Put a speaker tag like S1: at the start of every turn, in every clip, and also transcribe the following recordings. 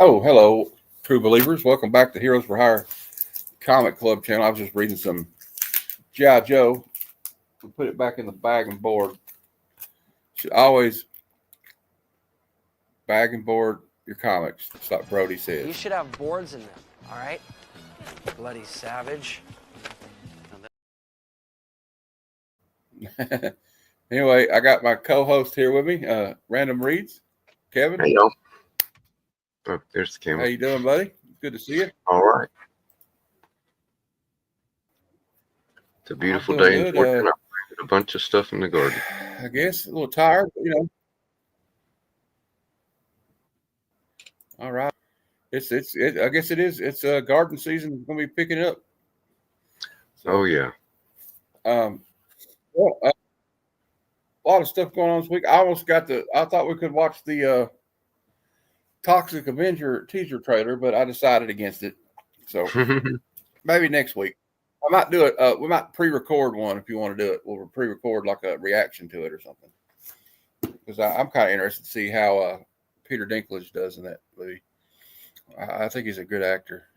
S1: Oh, hello, true believers. Welcome back to Heroes for Hire Comic Club channel. I was just reading some G.I. Joe. We put it back in the bag and board. Should always bag and board your comics. That's what Brody says.
S2: You should have boards in them, all right? Bloody savage.
S1: Anyway, I got my co-host here with me, Random Reads, Kevin.
S3: Hey, y'all. Oh, there's the camera.
S1: How you doing, buddy? Good to see you.
S3: All right. It's a beautiful day in Georgia. And I planted a bunch of stuff in the garden.
S1: I guess a little tired, but, All right. I guess it is. It's garden season. It's gonna be picking up.
S3: So, oh yeah.
S1: Well, a lot of stuff going on this week. I thought we could watch the Toxic Avenger teaser trailer, but I decided against it. So maybe next week. I might do it. We might pre-record one if you want to do it. We'll pre-record like a reaction to it or something. Because I'm kind of interested to see how Peter Dinklage does in that movie. I think he's a good actor.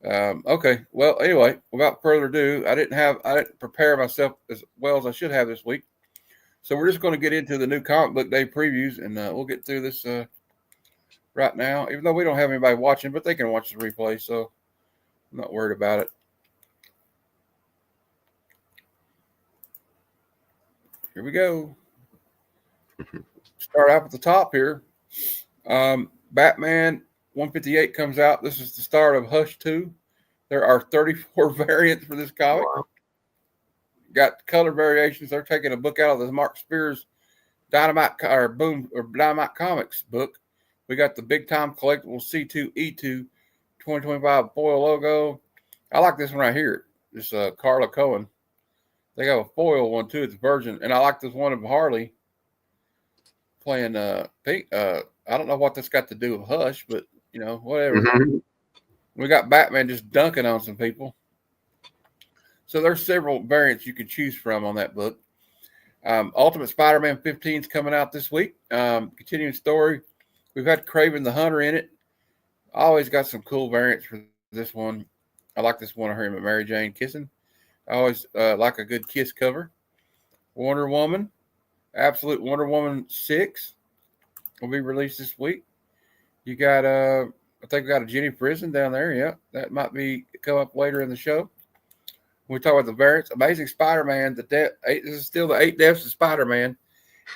S1: Okay. Well, anyway, without further ado, I didn't prepare myself as well as I should have this week. So we're just going to get into the new comic book day previews, and we'll get through this right now, even though we don't have anybody watching, but they can watch the replay, so I'm not worried about it. Here we go. Start out at the top here. Batman 158 comes out. This is the start of Hush 2. There are 34 variants for this comic. Wow. Got color variations. They're taking a book out of the Mark Spears Dynamite Comics book. We got the big time collectible C2E2 2025 foil logo. I like this one right here. This Carla Cohen. They got a foil one too. It's Virgin, and I like this one of Harley playing pink. I don't know what that's got to do with Hush, but whatever. Mm-hmm. We got Batman just dunking on some people. So there's several variants you can choose from on that book. Ultimate Spider-Man 15 is coming out this week. Continuing story. We've had Kraven the Hunter in it. I always got some cool variants for this one. I like this one of her and Mary Jane kissing. I always like a good kiss cover. Wonder Woman. Absolute Wonder Woman 6 will be released this week. You got I think we got a Jenny Prison down there. Yeah, that might be come up later in the show. When we talk about the variants, Amazing Spider-Man. This is still the 8 Deaths of Spider-Man,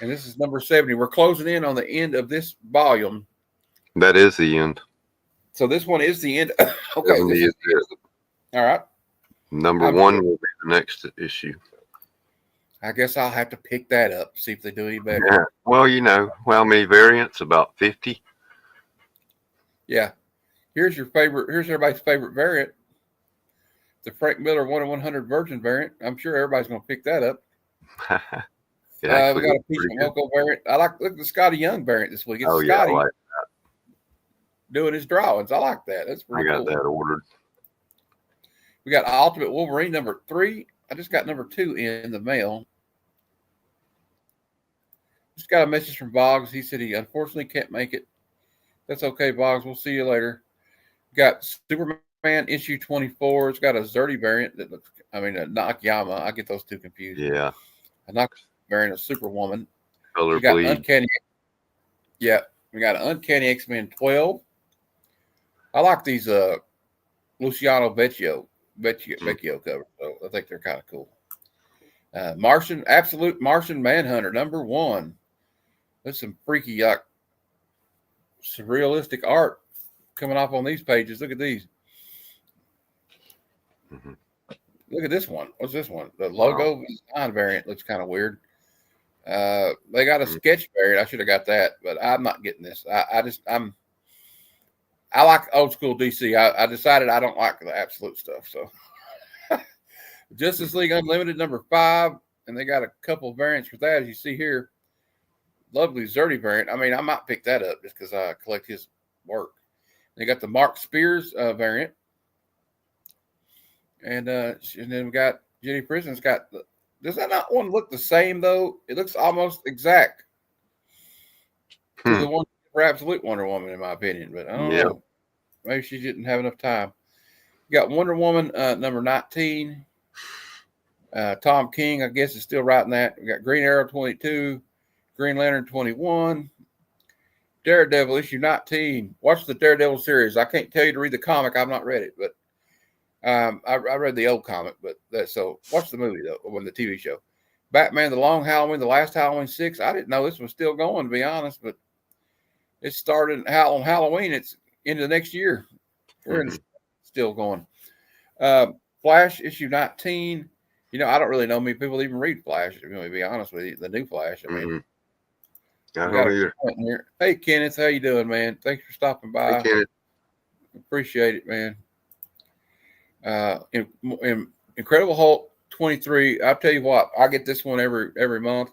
S1: and this is number 70. We're closing in on the end of this volume.
S3: That is the end.
S1: So this one is the end. Okay. All right.
S3: Number 1 will be the next issue.
S1: I guess I'll have to pick that up, see if they do any better.
S3: Yeah. Well, how many variants? About 50.
S1: Yeah. Here's everybody's favorite variant. The Frank Miller 1/100 Virgin variant. I'm sure everybody's going to pick that up. We got a Peach Loco variant. Look at the Scotty Young variant this week. It's Scotty
S3: I like that.
S1: Doing his drawings. I like that. That's pretty cool.
S3: I got that ordered.
S1: We got Ultimate Wolverine number 3. I just got number 2 in the mail. Just got a message from Boggs. He said he unfortunately can't make it. That's okay, Boggs. We'll see you later. Got Superman issue 24. It's got a Zerdy variant that looks, a Nakayama. I get those two confused.
S3: Yeah.
S1: A Nakayama variant of Superwoman.
S3: Color bleed.
S1: Uncanny. Yeah. We got an Uncanny X-Men 12. I like these Luciano Vecchio cover. So I think they're kind of cool. Absolute Martian Manhunter number 1. That's some freaky, surrealistic art coming off on these pages. Look at these. Mm-hmm. Look at this one. What's this one? The logo design variant looks kind of weird. They got a sketch variant. I should have got that, but I'm not getting this. I like old school DC. I decided I don't like the absolute stuff. So Justice League Unlimited number 5, and they got a couple of variants for that, as you see here. Lovely Zerdy variant. I might pick that up just because I collect his work. They got the Mark Spears variant. And then we got Jenny Prison's got does that not one look the same though? It looks almost exact to the one for absolute Wonder Woman, in my opinion, but I don't
S3: Yeah.
S1: know. Maybe she didn't have enough time. You got Wonder Woman number 19. Tom King, I guess, is still writing that. We got Green Arrow 22, Green Lantern 21, Daredevil issue 19. Watch the Daredevil series. I can't tell you to read the comic. I've not read it, but I read the old comic. But so watch the movie though, or the TV show. Batman: The Long Halloween, the last Halloween 6. I didn't know this was still going, to be honest, but it started on Halloween. It's into the next year. We're still going. Flash issue 19. You know, I don't really know many people even read Flash, to be honest with you. The new Flash. I mean,
S3: I don't either.
S1: Here. Hey, Kenneth, how you doing, man? Thanks for stopping by.
S3: Hey, Kenneth.
S1: Appreciate it, man. In Incredible Hulk 23. I'll tell you what, I get this one every month.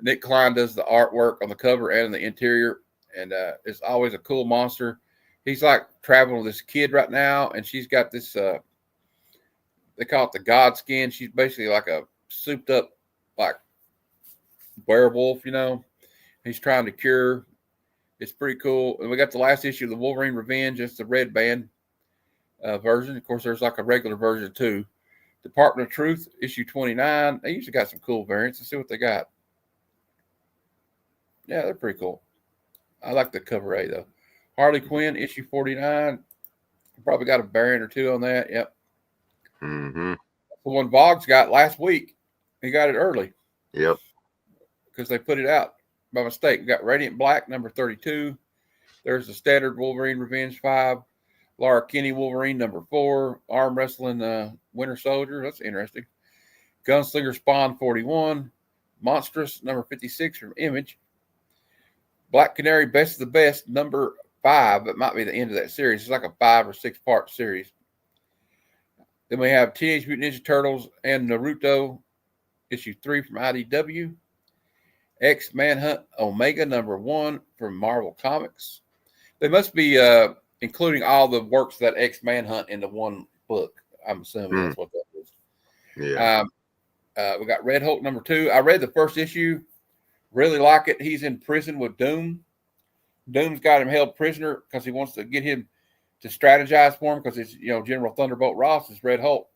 S1: Nick Klein does the artwork on the cover and the interior, and it's always a cool monster. He's like traveling with this kid right now, and she's got this. They call it the God skin. She's basically like a souped up, like werewolf, you know. He's trying to cure. It's pretty cool. And we got the last issue of the Wolverine Revenge. It's the red band version. Of course, there's like a regular version too. Department of Truth, issue 29. They usually got some cool variants. Let's see what they got. Yeah, they're pretty cool. I like the cover A though. Harley Quinn, issue 49. Probably got a variant or two on that. Yep. The one Boggs got last week, he got it early.
S3: Yep.
S1: Because they put it out by mistake. We got Radiant Black, number 32. There's the standard Wolverine Revenge 5. Laura Kinney Wolverine, number 4. Arm Wrestling Winter Soldier. That's interesting. Gunslinger Spawn 41. Monstrous, number 56 from Image. Black Canary Best of the Best, number 5. It might be the end of that series. It's like a 5 or 6 part series. Then we have Teenage Mutant Ninja Turtles and Naruto, issue 3 from IDW. X-Manhunt Omega, number 1 from Marvel Comics. They must be including all the works that X-Manhunt into one book. I'm assuming that's what that is.
S3: Yeah.
S1: We got Red Hulk, number 2. I read the first issue. Really like it. He's in prison with Doom. Doom's got him held prisoner because he wants to get him to strategize for him because it's, you know, General Thunderbolt Ross is Red Hulk.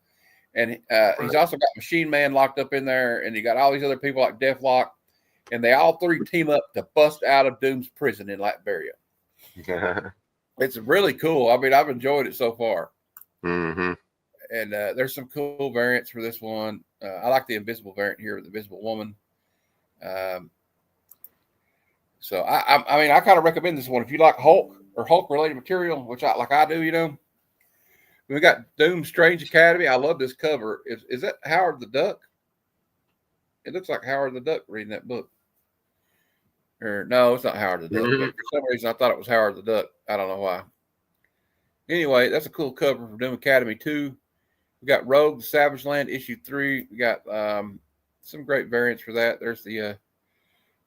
S1: And he's also got Machine Man locked up in there, and he got all these other people like Deathlock, and they all three team up to bust out of Doom's prison in Latveria. It's really cool. I mean, I've enjoyed it so far. And there's some cool variants for this one. I like the Invisible variant here, the Invisible Woman. So I mean, I kind of recommend this one if you like Hulk or Hulk related material, which I do, you know. We got Doom Strange Academy. I love this cover. Is that Howard the Duck? It looks like Howard the Duck reading that book. Or no, it's not Howard the Duck. But for some reason, I thought it was Howard the Duck. I don't know why. Anyway, that's a cool cover for Doom Academy 2. We got Rogue, the Savage Land, issue 3. We got some great variants for that. There's the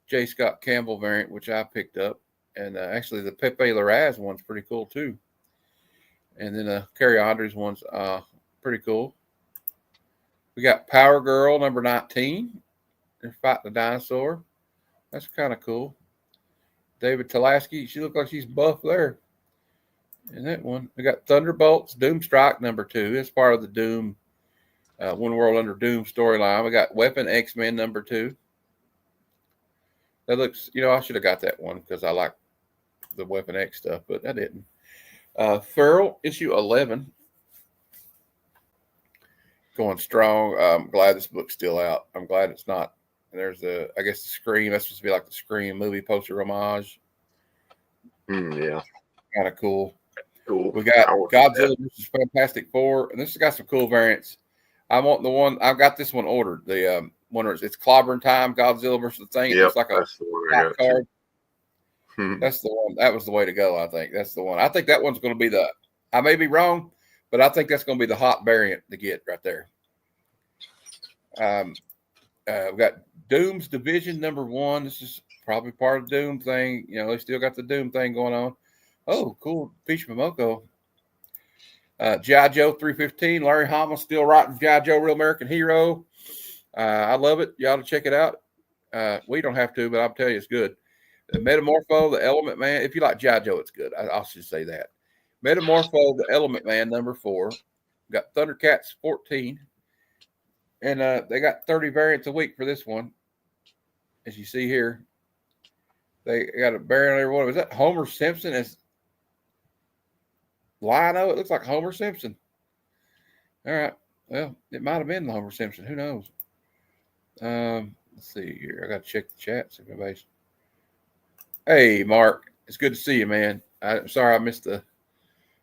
S1: J. Scott Campbell variant, which I picked up. And actually, the Pepe Larraz one's pretty cool, too. And then Carrie Andrews one's pretty cool. We got Power Girl, number 19. They're fighting the dinosaur. That's kind of cool. David Talaski. She looks like she's buff there. And that one. We got Thunderbolts, Doomstrike, number 2. It's part of the Doom, One World Under Doom storyline. We got Weapon X-Men, number 2. That looks, you know, I should have got that one because I like the Weapon X stuff, but I didn't. Feral, issue 11. Going strong. I'm glad this book's still out. I'm glad it's not. There's I guess the Scream. That's supposed to be like the Scream movie poster homage.
S3: Yeah.
S1: Kind of cool.
S3: Cool.
S1: We got Godzilla vs. Fantastic Four, and this has got some cool variants. I want the one. I've got this one ordered. The one where it's clobbering time. Godzilla versus the Thing.
S3: Yep,
S1: It's like a hot card. That's the one. That was the way to go. I think that's the one. I think that one's going to be the. I may be wrong, but I think that's going to be the hot variant to get right there. We got Doom's Division number 1. This is probably part of the Doom thing. You know, they still got the Doom thing going on. Oh, cool. Peach Momoko. G.I. Joe 315. Larry Hama still writing G.I. Joe Real American Hero. I love it. You ought to check it out. We don't have to, but I'll tell you it's good. The Metamorpho, the Element Man. If you like G.I. Joe, it's good. I should say that. Metamorpho, the Element Man, number 4. Got Thundercats 14. And they got 30 variants a week for this one. As you see here. They got a variant on every one. Was that Homer Simpson as Lino? It looks like Homer Simpson. All right. Well, it might have been Homer Simpson. Who knows? Let's see here. I got to check the chat. See if anybody's... Hey, Mark. It's good to see you, man. I'm sorry I missed the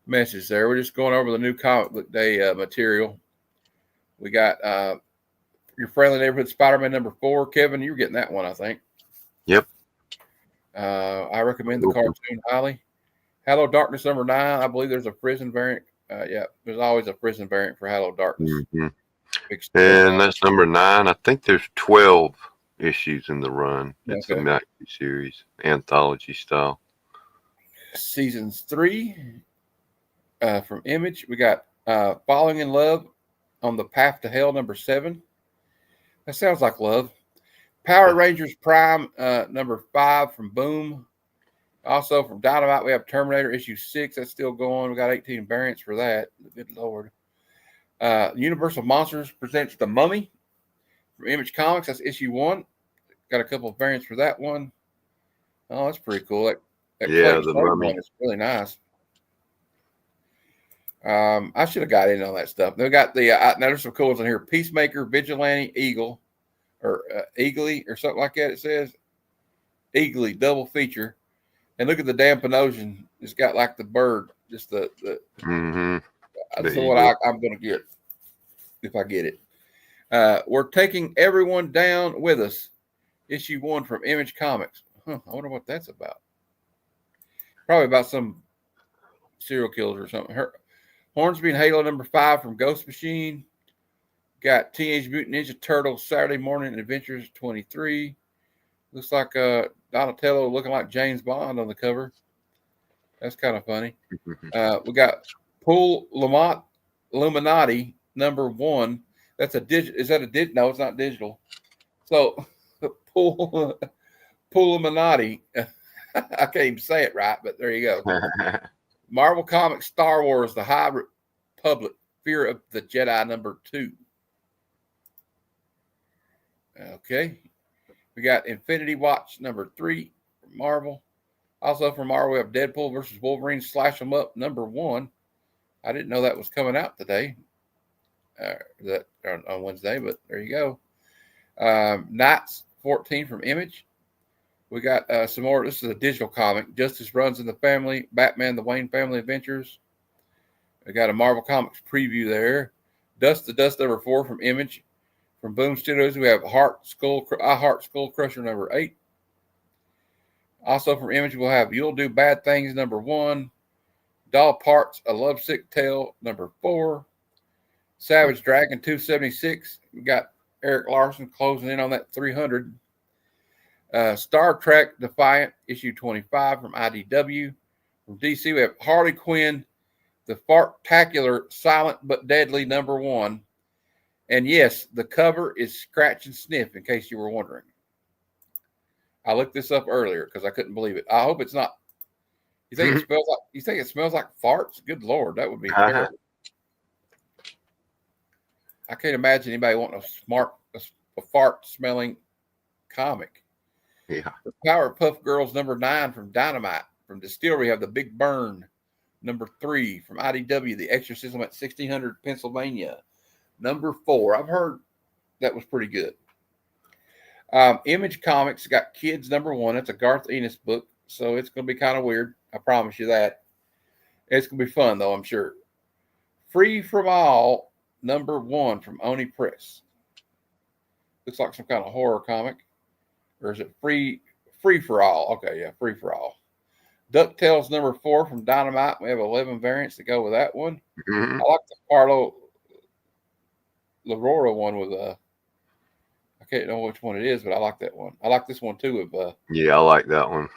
S1: message there. We're just going over the new comic book day material. We got your friendly neighborhood Spider-Man number 4. Kevin, you were getting that one, I think.
S3: Yep.
S1: I recommend the cartoon highly. Hello Darkness number 9. I believe there's a prison variant. Yeah, there's always a prison variant for Hello Darkness.
S3: Mm-hmm. And that's number 9. I think there's 12 issues in the run. It's a maxi series, anthology style.
S1: Seasons 3 from Image. We got Falling in Love on the Path to Hell number 7. That sounds like love. Power Rangers Prime number 5 from Boom. Also from Dynamite, we have Terminator issue 6. That's still going. We got 18 variants for that. Good Lord. Universal Monsters presents The Mummy from Image Comics. That's issue 1. Got a couple of variants for that one. Oh, that's pretty cool. That
S3: the Mummy
S1: one is really nice. I should have got in on that stuff. They got the now there's some cool ones in here. Peacemaker, Vigilante, Eagle, or Eagly, or something like that. It says Eagly double feature. And look at the damn Panosian. It's got like the bird, just the that's what I'm going to get if I get it. We're taking everyone down with us. Issue 1 from Image Comics. I wonder what that's about. Probably about some serial killers or something. Hornsby and Halo number 5 from Ghost Machine. Got Teenage Mutant Ninja Turtles Saturday Morning Adventures 23. Looks like Donatello looking like James Bond on the cover. That's kind of funny. We got Pool Lamont Illuminati number 1. That's a digital. Is that a digital? No, it's not digital. So Pool Illuminati. I can't even say it right, but there you go. Marvel Comics Star Wars: The High Republic, Fear of the Jedi number 2. Okay. We got Infinity Watch number 3 from Marvel. Also from Marvel, we have Deadpool versus Wolverine Slash 'em Up number 1. I didn't know that was coming out today. On Wednesday, but there you go. Knights 14 from Image. We got some more. This is a digital comic. Justice Runs in the Family. Batman, the Wayne Family Adventures. We got a Marvel Comics preview there. Dust to Dust number 4 from Image. From Boom Studios, we have I Heart Skull Crusher number 8. Also from Image, we'll have You'll Do Bad Things number 1. Doll Parts, A Lovesick Tale number 4. Savage Dragon 276. We got Eric Larson closing in on that 300. Star Trek Defiant issue 25 from IDW. From DC, we have Harley Quinn, the Fartacular Silent but Deadly number 1. And yes, the cover is Scratch and Sniff, in case you were wondering. I looked this up earlier because I couldn't believe it. I hope it's not. You think it smells like? You think it smells like farts? Good Lord, that would be terrible. I can't imagine anybody wanting a fart smelling comic.
S3: Yeah.
S1: The Powerpuff Girls number 9 from Dynamite. From Distillery, we have the Big Burn number 3 from IDW. The Exorcism at 1600 Pennsylvania number 4. I've heard that was pretty good. Image Comics got Kids number 1. That's a Garth Ennis book, so it's going to be kind of weird. I promise you that. It's going to be fun, though, I'm sure. Free From All number 1 from Oni Press. Looks like some kind of horror comic. Or is it Free For All? Okay, yeah, Free For All. DuckTales number 4 from Dynamite. We have 11 variants to go with that one. I like the Carlo L'Aurora one with I can't know which one it is, but I like that one. I like this one too.
S3: Yeah, I like that one.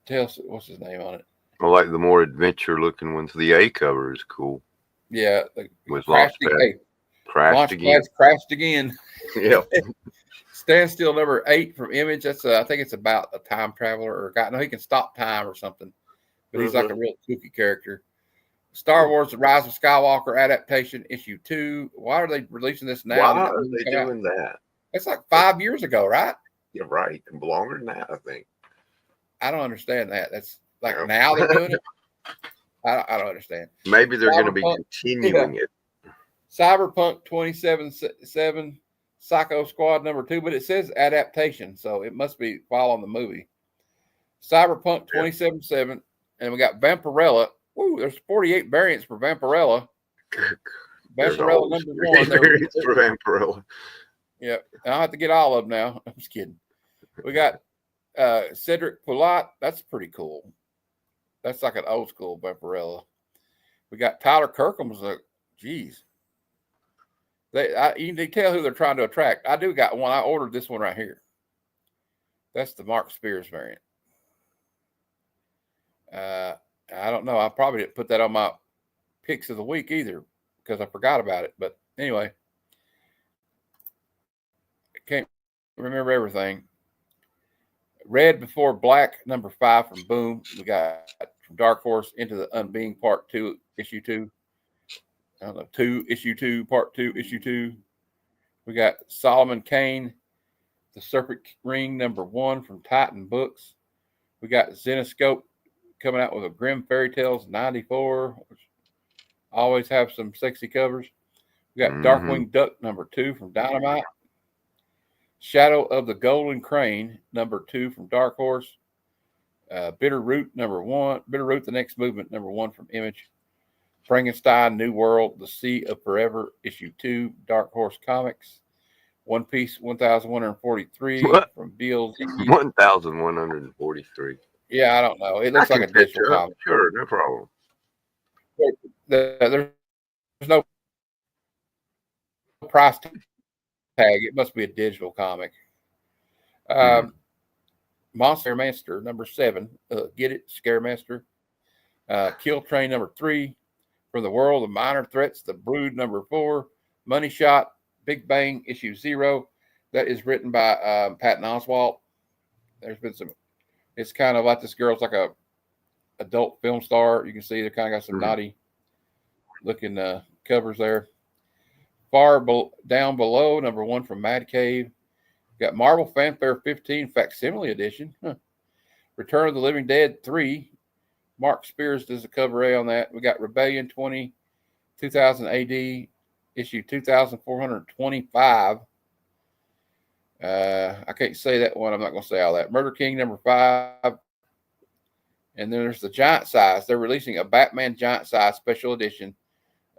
S1: What's his name on it?
S3: I like the more adventure looking ones. The A cover is cool.
S1: Yeah,
S3: with Crashed again.
S1: Crashed again.
S3: Yep.
S1: Standstill number 8 from Image. That's I think it's about a time traveler or a guy. No, he can stop time or something. But he's like a real kooky character. Star Wars: The Rise of Skywalker adaptation, issue 2. Why are they releasing this now?
S3: Why are they doing that?
S1: It's like 5 years ago, right?
S3: You're right. Longer than that, I think.
S1: I don't understand that. That's like now they're doing it. I don't understand.
S3: Maybe they're going to be continuing it.
S1: Cyberpunk 2077 Psycho Squad number 2, but it says adaptation, so it must be following the movie. Cyberpunk 2077, and we got Vampirella. Woo, there's 48 variants for Vampirella. Vampirella number 1.
S3: Variants for Vampirella.
S1: Yep, I'll have to get all of them now. I'm just kidding. We got Cedric Poulat. That's pretty cool. That's like an old school Vampirella. We got Tyler Kirkham's. Geez. You can tell who they're trying to attract. I do got one. I ordered this one right here. That's the Mark Spears variant. I don't know. I probably didn't put that on my picks of the week either because I forgot about it. But anyway, I can't remember everything. Red Before Black number 5 from Boom. We got from Dark Horse Into the Unbeing Part 2, issue 2. I don't know, issue 2, Part 2, issue 2. We got Solomon Kane, The Serpent Ring number 1 from Titan Books. We got Zenoscope coming out with a Grim Fairy Tales 94, which always have some sexy covers. We got Darkwing Duck number 2 from Dynamite. Shadow of the Golden Crane number 2 from Dark Horse. Bitter Root number 1. Bitter Root, The Next Movement number 1 from Image. Frankenstein, New World, The Sea of Forever, issue 2, Dark Horse Comics. One Piece 1143 from Beals.
S3: 1143.
S1: Yeah, I don't know. It looks like a digital comic.
S3: Sure, no problem.
S1: There's no price tag. It must be a digital comic. Monster Master number 7. Get it? Scaremaster. Kill Train number 3. From the World of Minor Threats, The Brood number 4. Money Shot, Big Bang, issue 0. That is written by Patton Oswalt. There's been some. It's kind of like this girl's like a adult film star. You can see they kind of got some naughty looking covers there. Down Below, number 1 from Mad Cave. Got Marvel Fanfare 15 Facsimile Edition. Return of the Living Dead 3. Mark Spears does a cover A on that. We got Rebellion 2000 AD, issue 2425. I can't say that one. I'm not going to say all that. Murder King number 5. And then there's the giant size. They're releasing a Batman giant size special edition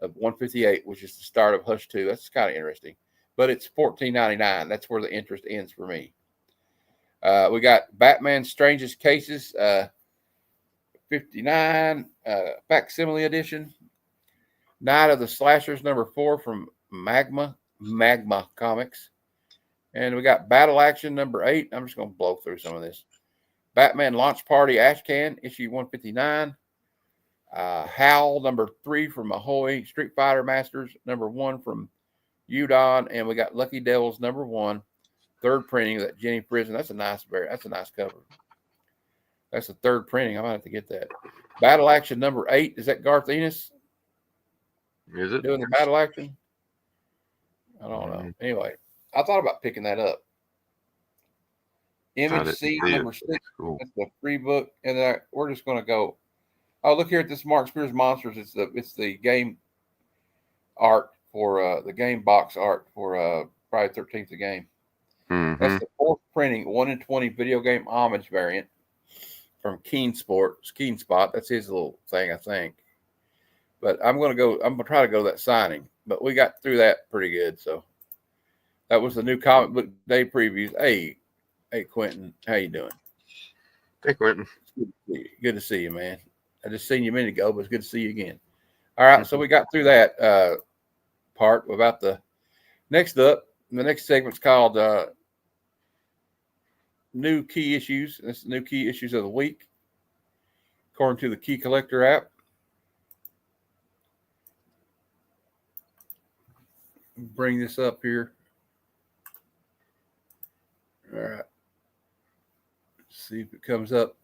S1: of 158, which is the start of Hush 2. That's kind of interesting. But it's $14.99. That's where the interest ends for me. We got Batman Strangest Cases 59 Facsimile Edition. Night of the Slashers number 4 from Magma Comics. And we got Battle Action number 8. I'm just going to blow through some of this. Batman Launch Party Ashcan, issue 159. Howl number 3 from Ahoy. Street Fighter Masters number 1 from Udon. And we got Lucky Devils number 1. Third printing of that Jenny Prison. That's a nice cover. That's the third printing. I might have to get that. Battle Action number 8. Is that Garth Ennis?
S3: Is it?
S1: Doing the Battle Action? I don't know. Anyway, I thought about picking that up. Image C number 6. Cool. That's the free book. And we're just going to go. Oh, look here at this Mark Spears Monsters. It's the game art for the game box art for Friday 13th the game. That's the 4th printing, 1 in 20 video game homage variant from Keen Spot. That's his little thing, I think. But I'm gonna try to go to that signing. But we got through that pretty good. So that was the new comic book day previews. Hey, Quentin, how you doing?
S3: Hey, Quentin.
S1: Good to see you, man. I just seen you a minute ago, but it's good to see you again. All right, so we got through that part about the next up. The next segment's called New Key Issues. This is New Key Issues of the Week, according to the Key Collector app. bring this up here. All right. Let's see if it comes up.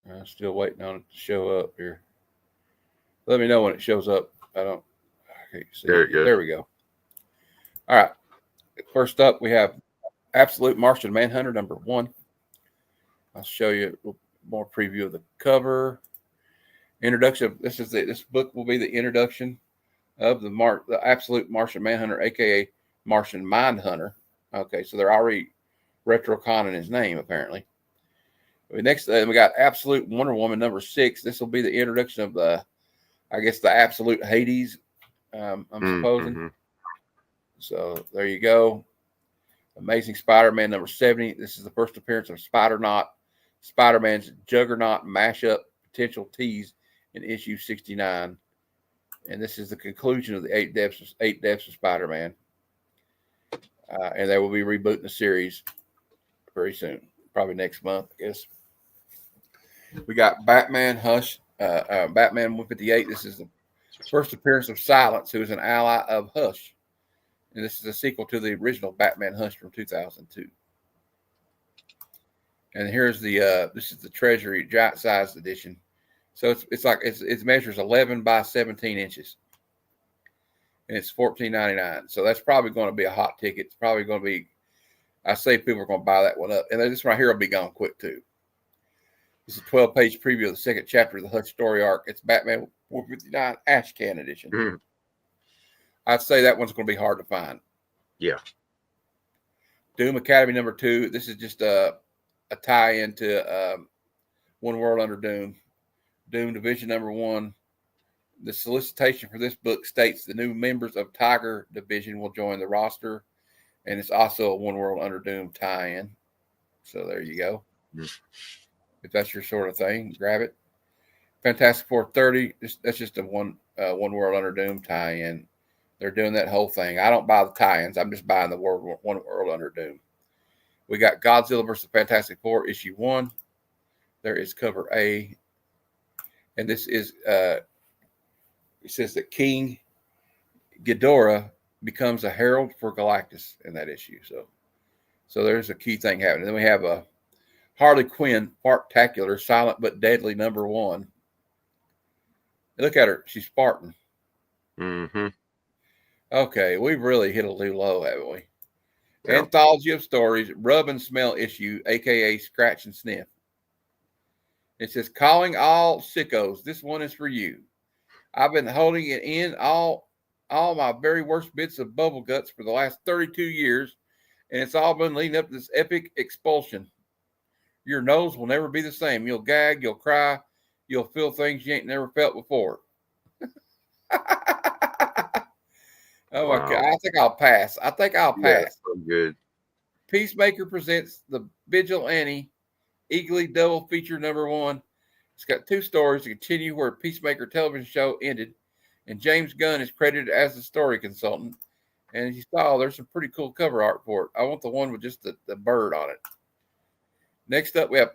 S1: I'm still waiting on it to show up here. Let me know when it shows up. I can't see.
S3: There it goes.
S1: There we go. All right. First up, we have Absolute Martian Manhunter #1. I'll show you a little more preview of the cover. Introduction. This book will be the introduction of the Absolute Martian Manhunter, aka Martian Mindhunter. Okay, so they're already retroconning his name apparently. Next, we got Absolute Wonder Woman #6. This will be the introduction of the Absolute Hades. I'm supposing.
S3: Mm-hmm.
S1: So there you go. Amazing Spider-Man #70. This is the first appearance of Spider-Man's Juggernaut mashup potential tease in issue 69. And this is the conclusion of the eight deaths of Spider-Man. And they will be rebooting the series very soon, probably next month, I guess. We got Batman Hush, Batman 158. This is the first appearance of Silence, who is an ally of Hush. And this is a sequel to the original Batman Hush from 2002. And here's this is the Treasury giant sized edition. So it measures 11 by 17 inches. And it's $14.99. So that's probably going to be a hot ticket. It's probably going to be, I say people are going to buy that one up. And this right here will be gone quick too. This is a 12-page preview of the second chapter of the Hush story arc. It's Batman 159 Ash Can edition.
S3: Mm.
S1: I'd say that one's going to be hard to find.
S3: Yeah.
S1: Doom Academy #2. This is just a tie-in to One World Under Doom. Doom Division #1. The solicitation for this book states the new members of Tiger Division will join the roster, and it's also a One World Under Doom tie-in. So there you go. Mm. If that's your sort of thing, grab it. Fantastic Four 30. That's just a One World Under Doom tie-in. They're doing that whole thing. I don't buy the tie-ins. I'm just buying the One World Under Doom. We got Godzilla vs. Fantastic Four issue 1. There is cover A. And this is, it says that King Ghidorah becomes a herald for Galactus in that issue. So there's a key thing happening. Then we have a Harley Quinn Sparktacular Silent but Deadly #1. Look at her. She's Spartan.
S3: Mm-hmm.
S1: Okay, we've really hit a new low, haven't we?
S3: Yeah.
S1: Anthology of Stories, Rub and Smell issue, a.k.a. Scratch and Sniff. It says, calling all sickos. This one is for you. I've been holding it in all my very worst bits of bubble guts for the last 32 years, and it's all been leading up to this epic expulsion. Your nose will never be the same. You'll gag, you'll cry, you'll feel things you ain't never felt before. Oh, wow. My God. I think I'll pass.
S3: Yeah, I'm good.
S1: Peacemaker presents the Vigilante Eagly Double Feature #1. It's got 2 stories to continue where Peacemaker television show ended, and James Gunn is credited as the story consultant. And as you saw, there's some pretty cool cover art for it. I want the one with just the bird on it. Next up, we have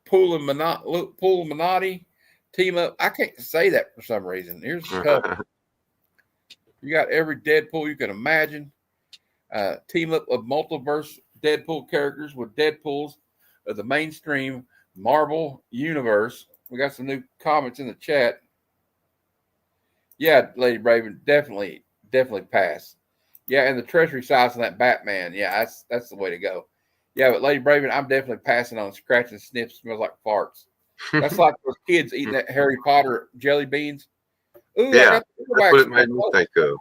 S1: Pool Minotti team up. I can't say that for some reason. Here's the cover. You got every Deadpool you can imagine. Team up of multiverse Deadpool characters with Deadpools of the mainstream Marvel universe. We got some new comments in the chat. Yeah, Lady Braven, definitely pass. Yeah, and the treasury size on that Batman. Yeah, that's the way to go. Yeah, but Lady Braven, I'm definitely passing on Scratch and Sniff. Smells like farts. That's like those kids eating that Harry Potter jelly beans. Ooh,
S3: yeah, that's what it made me think of.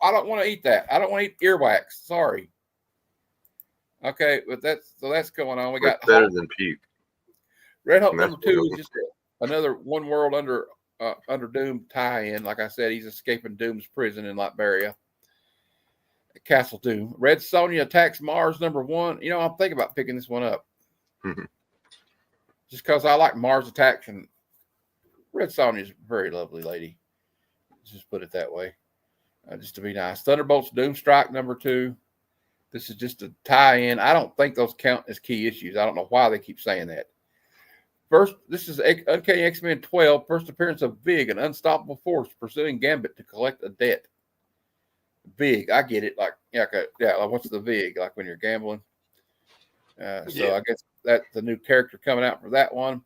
S1: I don't want to eat that. I don't want to eat earwax. Sorry. Okay, but that's going on. We got
S3: better than puke.
S1: Red Hulk #2 is just another One World Under Doom tie-in. Like I said, he's escaping Doom's prison in Liberia. Castle Doom. Red Sonja attacks Mars #1. You know, I'm thinking about picking this one up.
S3: Mm-hmm.
S1: Just because I like Mars attacks, and Red Sonja is a very lovely lady. Just put it that way. Just to be nice. Thunderbolts Doomstrike #2. This is just a tie-in. I don't think those count as key issues. I don't know why they keep saying that. First, this is Uncanny X-Men 12, first appearance of Vig, an unstoppable force pursuing Gambit to collect a debt. Vig, I get it. Like what's the Vig? Like when you're gambling. So I guess that's the new character coming out for that one.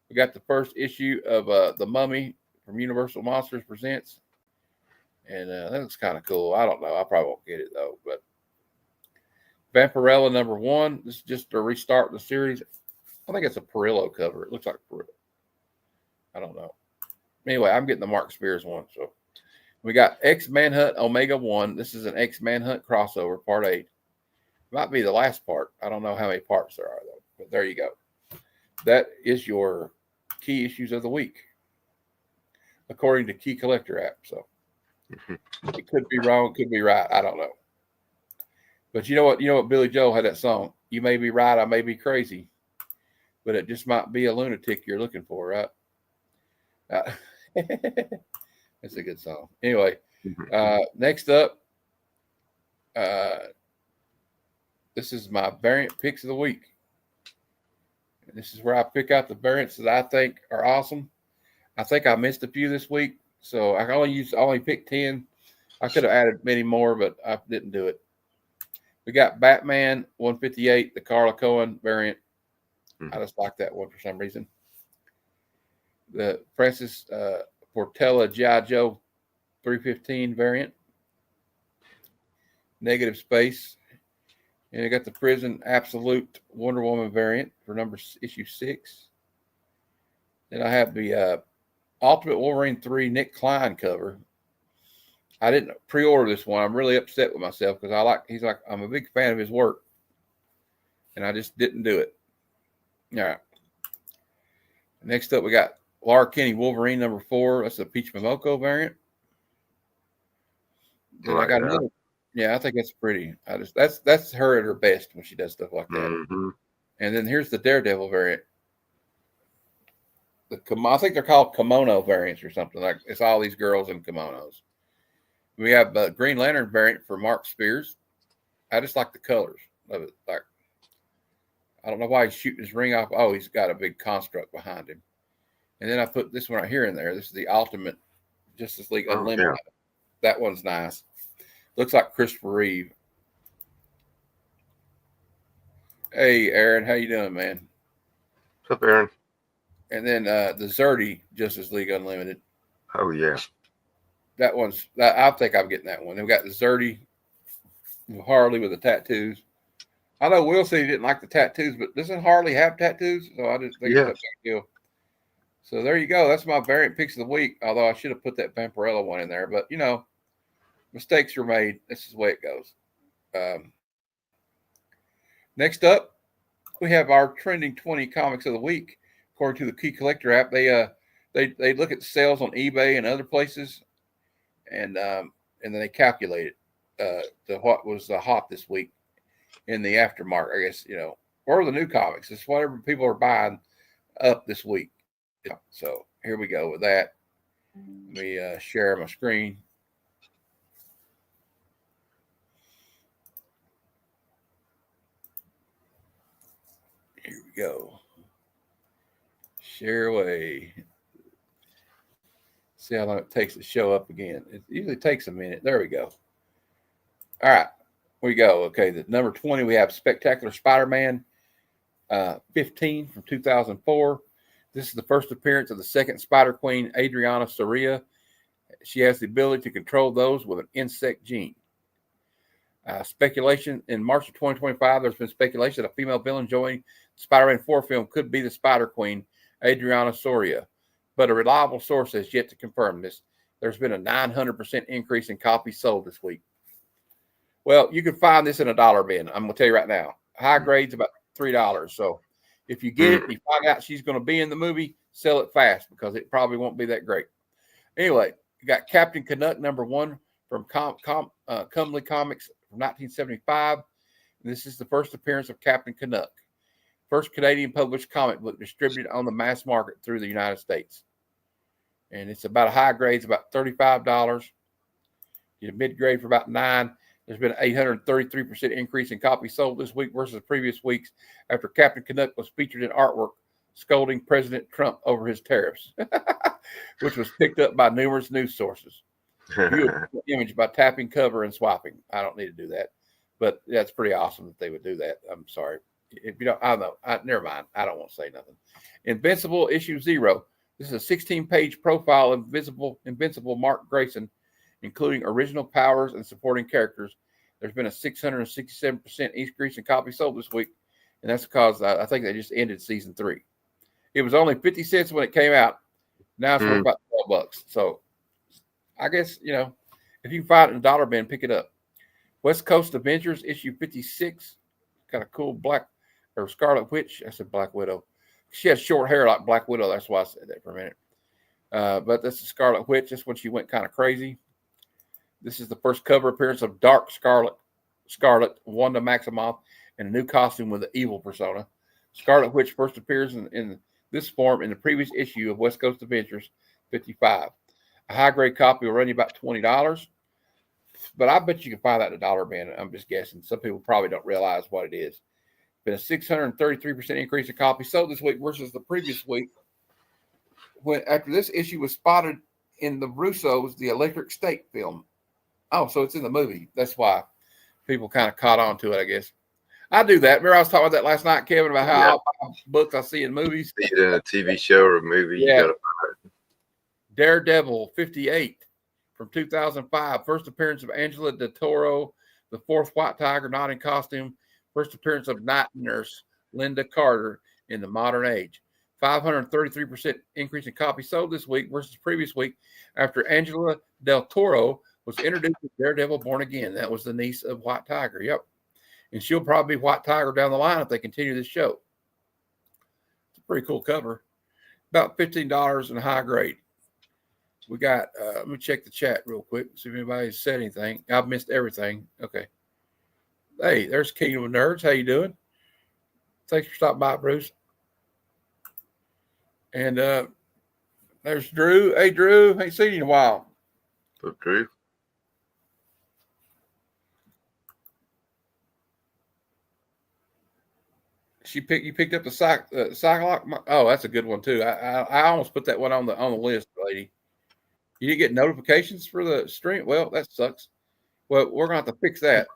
S1: We got the first issue of The Mummy from Universal Monsters Presents. And that looks kind of cool. I don't know. I probably won't get it, though. But Vampirella #1. This is just a restart of the series. I think it's a Perillo cover. It looks like Perillo. I don't know. Anyway, I'm getting the Mark Spears one. So we got X Manhunt Omega-1. This is an X Manhunt crossover, part 8. Might be the last part. I don't know how many parts there are, though. But there you go. That is your key issues of the week, according to Key Collector app. So it could be wrong, could be right. I don't know. But you know what? Billy Joel had that song. You may be right, I may be crazy, but it just might be a lunatic you're looking for, right? That's a good song. Anyway, next up, this is my variant picks of the week. This is where I pick out the variants that I think are awesome. I think I missed a few this week, so I only picked 10. I could have added many more, but I didn't do it. We got Batman 158, the Carla Cohen variant. I just like that one for some reason. The Francis Portela G.I. Joe 315 variant. Negative Space. And I got the Prison Absolute Wonder Woman variant for issue 6. Then I have the Ultimate Wolverine 3 Nick Klein cover. I didn't pre-order this one. I'm really upset with myself because I'm a big fan of his work. And I just didn't do it. All right. Next up, we got Laura Kinney Wolverine #4. That's the Peach Momoko variant. Then I got another. Yeah, I think that's pretty. That's her at her best when she does stuff like that.
S3: Mm-hmm.
S1: And then here's the Daredevil variant. I think they're called kimono variants or something. Like it's all these girls in kimonos. We have the Green Lantern variant for Mark Spears. I just like the colors of it. Like, I don't know why he's shooting his ring off. Oh, he's got a big construct behind him. And then I put this one right here in there. This is the Ultimate Justice League Unlimited. Yeah. That one's nice. Looks like Christopher Reeve. Hey, Aaron, how you doing, man?
S3: What's up, Aaron?
S1: And then the Zerdy Justice League Unlimited.
S3: Oh, yeah.
S1: I think I'm getting that one. They've got the Zerdy Harley with the tattoos. I know Will said he didn't like the tattoos, but doesn't Harley have tattoos? So I just think it's a big deal. So there you go. That's my variant picks of the week, although I should have put that Vampirella one in there. But, mistakes are made. This is the way it goes. Next up, we have our trending 20 comics of the week. According to the Key Collector app, they look at sales on eBay and other places, and then they calculate it to what was hot this week in the aftermarket. I guess or the new comics. It's whatever people are buying up this week. So here we go with that. Let me share my screen. Here we go. Share away. See how long it takes to show up again. It usually takes a minute. There we go. All right. We go. Okay. The number 20, we have Spectacular Spider-Man 15 from 2004. This is the first appearance of the second Spider Queen, Adriana Soria. She has the ability to control those with an insect gene. Speculation in March of 2025, there's been speculation that a female villain joining the Spider-Man 4 film could be the Spider Queen, Adriana Soria, but a reliable source has yet to confirm this. There's been a 900% increase in copies sold this week. Well, you can find this in a dollar bin. I'm going to tell you right now. High grade's about $3. So if you get it and you find out she's going to be in the movie, sell it fast because it probably won't be that great. Anyway, you got Captain Canuck #1 from Cumley Comics from 1975. And this is the first appearance of Captain Canuck. First Canadian published comic book distributed on the mass market through the United States. And it's about a high grade. It's about $35. You get mid grade for about $9. There's been an 833% increase in copies sold this week versus previous weeks after Captain Canuck was featured in artwork scolding President Trump over his tariffs, which was picked up by numerous news sources. View the image by tapping cover and swiping. I don't need to do that, but that's pretty awesome that they would do that. I'm sorry. If you don't, I don't know. Never mind. I don't want to say nothing. Invincible issue 0. This is a 16-page profile of Invincible Mark Grayson, including original powers and supporting characters. There's been a 667% increase in copies sold this week, and that's because I think they just ended season 3. It was only 50 cents when it came out. Now it's worth about $12. So I guess, if you can find it in a dollar bin, pick it up. West Coast Avengers issue 56. Got a cool black or Scarlet Witch. I said Black Widow. She has short hair like Black Widow. That's why I said that for a minute. But that's the Scarlet Witch. That's when she went kind of crazy. This is the first cover appearance of Dark Scarlet, Wanda Maximoff, in a new costume with an evil persona. Scarlet Witch first appears in this form in the previous issue of West Coast Adventures 55. A high-grade copy will run you about $20, but I bet you can find that in a dollar bin. I'm just guessing. Some people probably don't realize what it is. Been a 633% increase in copies sold this week versus the previous week. After this issue was spotted in the Russo's The Electric State film. Oh, so it's in the movie. That's why people kind of caught on to it, I guess. I do that. Remember I was talking about that last night, Kevin, about how all my books I see in movies.
S3: See it in a TV show or a movie.
S1: Yeah.
S3: You gotta find it.
S1: Daredevil 58 from 2005. First appearance of Angela De Toro, the fourth White Tiger not in costume. First appearance of night nurse Linda Carter in the modern age. 533% increase in copies sold this week versus the previous week after Angela Del Toro was introduced as Daredevil Born Again. That was the niece of White Tiger. Yep. And she'll probably be White Tiger down the line if they continue this show. It's a pretty cool cover. About $15 in high grade. We got, let me check the chat real quick, see if anybody's said anything. I've missed everything. Okay. Hey, there's Kingdom of Nerds. How you doing? Thanks for stopping by, Bruce. And there's Drew. Hey, Drew. Ain't seen you in a while.
S3: So, Drew.
S1: You picked up the Cyclops. Oh, that's a good one too. I almost put that one on the list, lady. You didn't get notifications for the stream. Well, that sucks. Well, we're gonna have to fix that.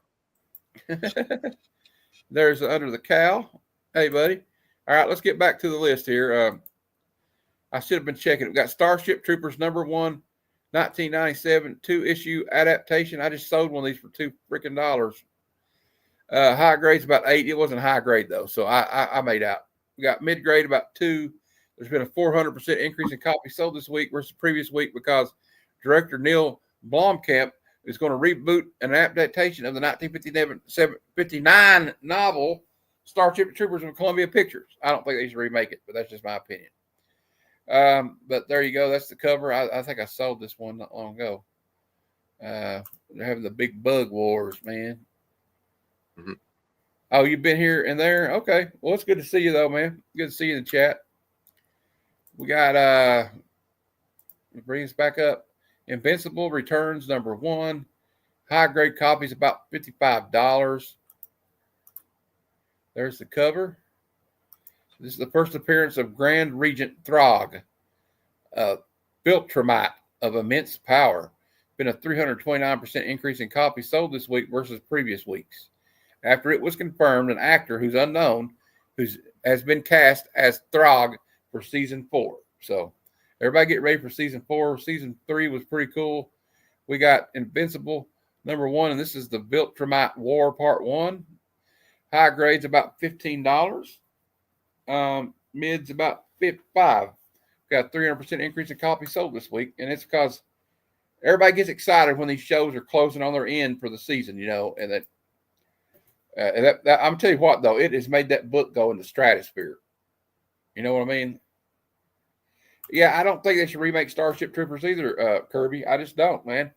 S1: There's Under the Cow. Hey, buddy. All right, let's get back to the list here. I should have been checking. We got Starship Troopers #1, 1997 2-issue adaptation. I just sold one of these for $2 freaking. High grade's about 8. It wasn't high grade though, so I made out. We got mid grade about 2. There's been a 400% increase in copies sold this week versus the previous week because director Neil Blomkamp is going to reboot an adaptation of the 1959 novel Starship Troopers from Columbia Pictures. I don't think they should remake it, but that's just my opinion. But there you go. That's the cover. I think I sold this one not long ago. They're having the big bug wars, man. Mm-hmm. Oh, you've been here and there? Okay. Well, it's good to see you, though, man. Good to see you in the chat. We got, bring us back up. Invincible Returns #1. High-grade copies about $55. There's the cover. This is the first appearance of Grand Regent Throg, Viltrumite of immense power. Been a 329% increase in copies sold this week versus previous weeks. After it was confirmed, an actor who's unknown has been cast as Throg for season 4. So everybody get ready for season 4. Season 3 was pretty cool. We got Invincible #1, and this is the Viltrumite War Part 1. High grades about $15. Mids about $5. Got a 300% increase in copies sold this week, and it's because everybody gets excited when these shows are closing on their end for the season, and that. I'm telling you what, though, it has made that book go into stratosphere. You know what I mean? Yeah, I don't think they should remake Starship Troopers either, Kirby. I just don't, man.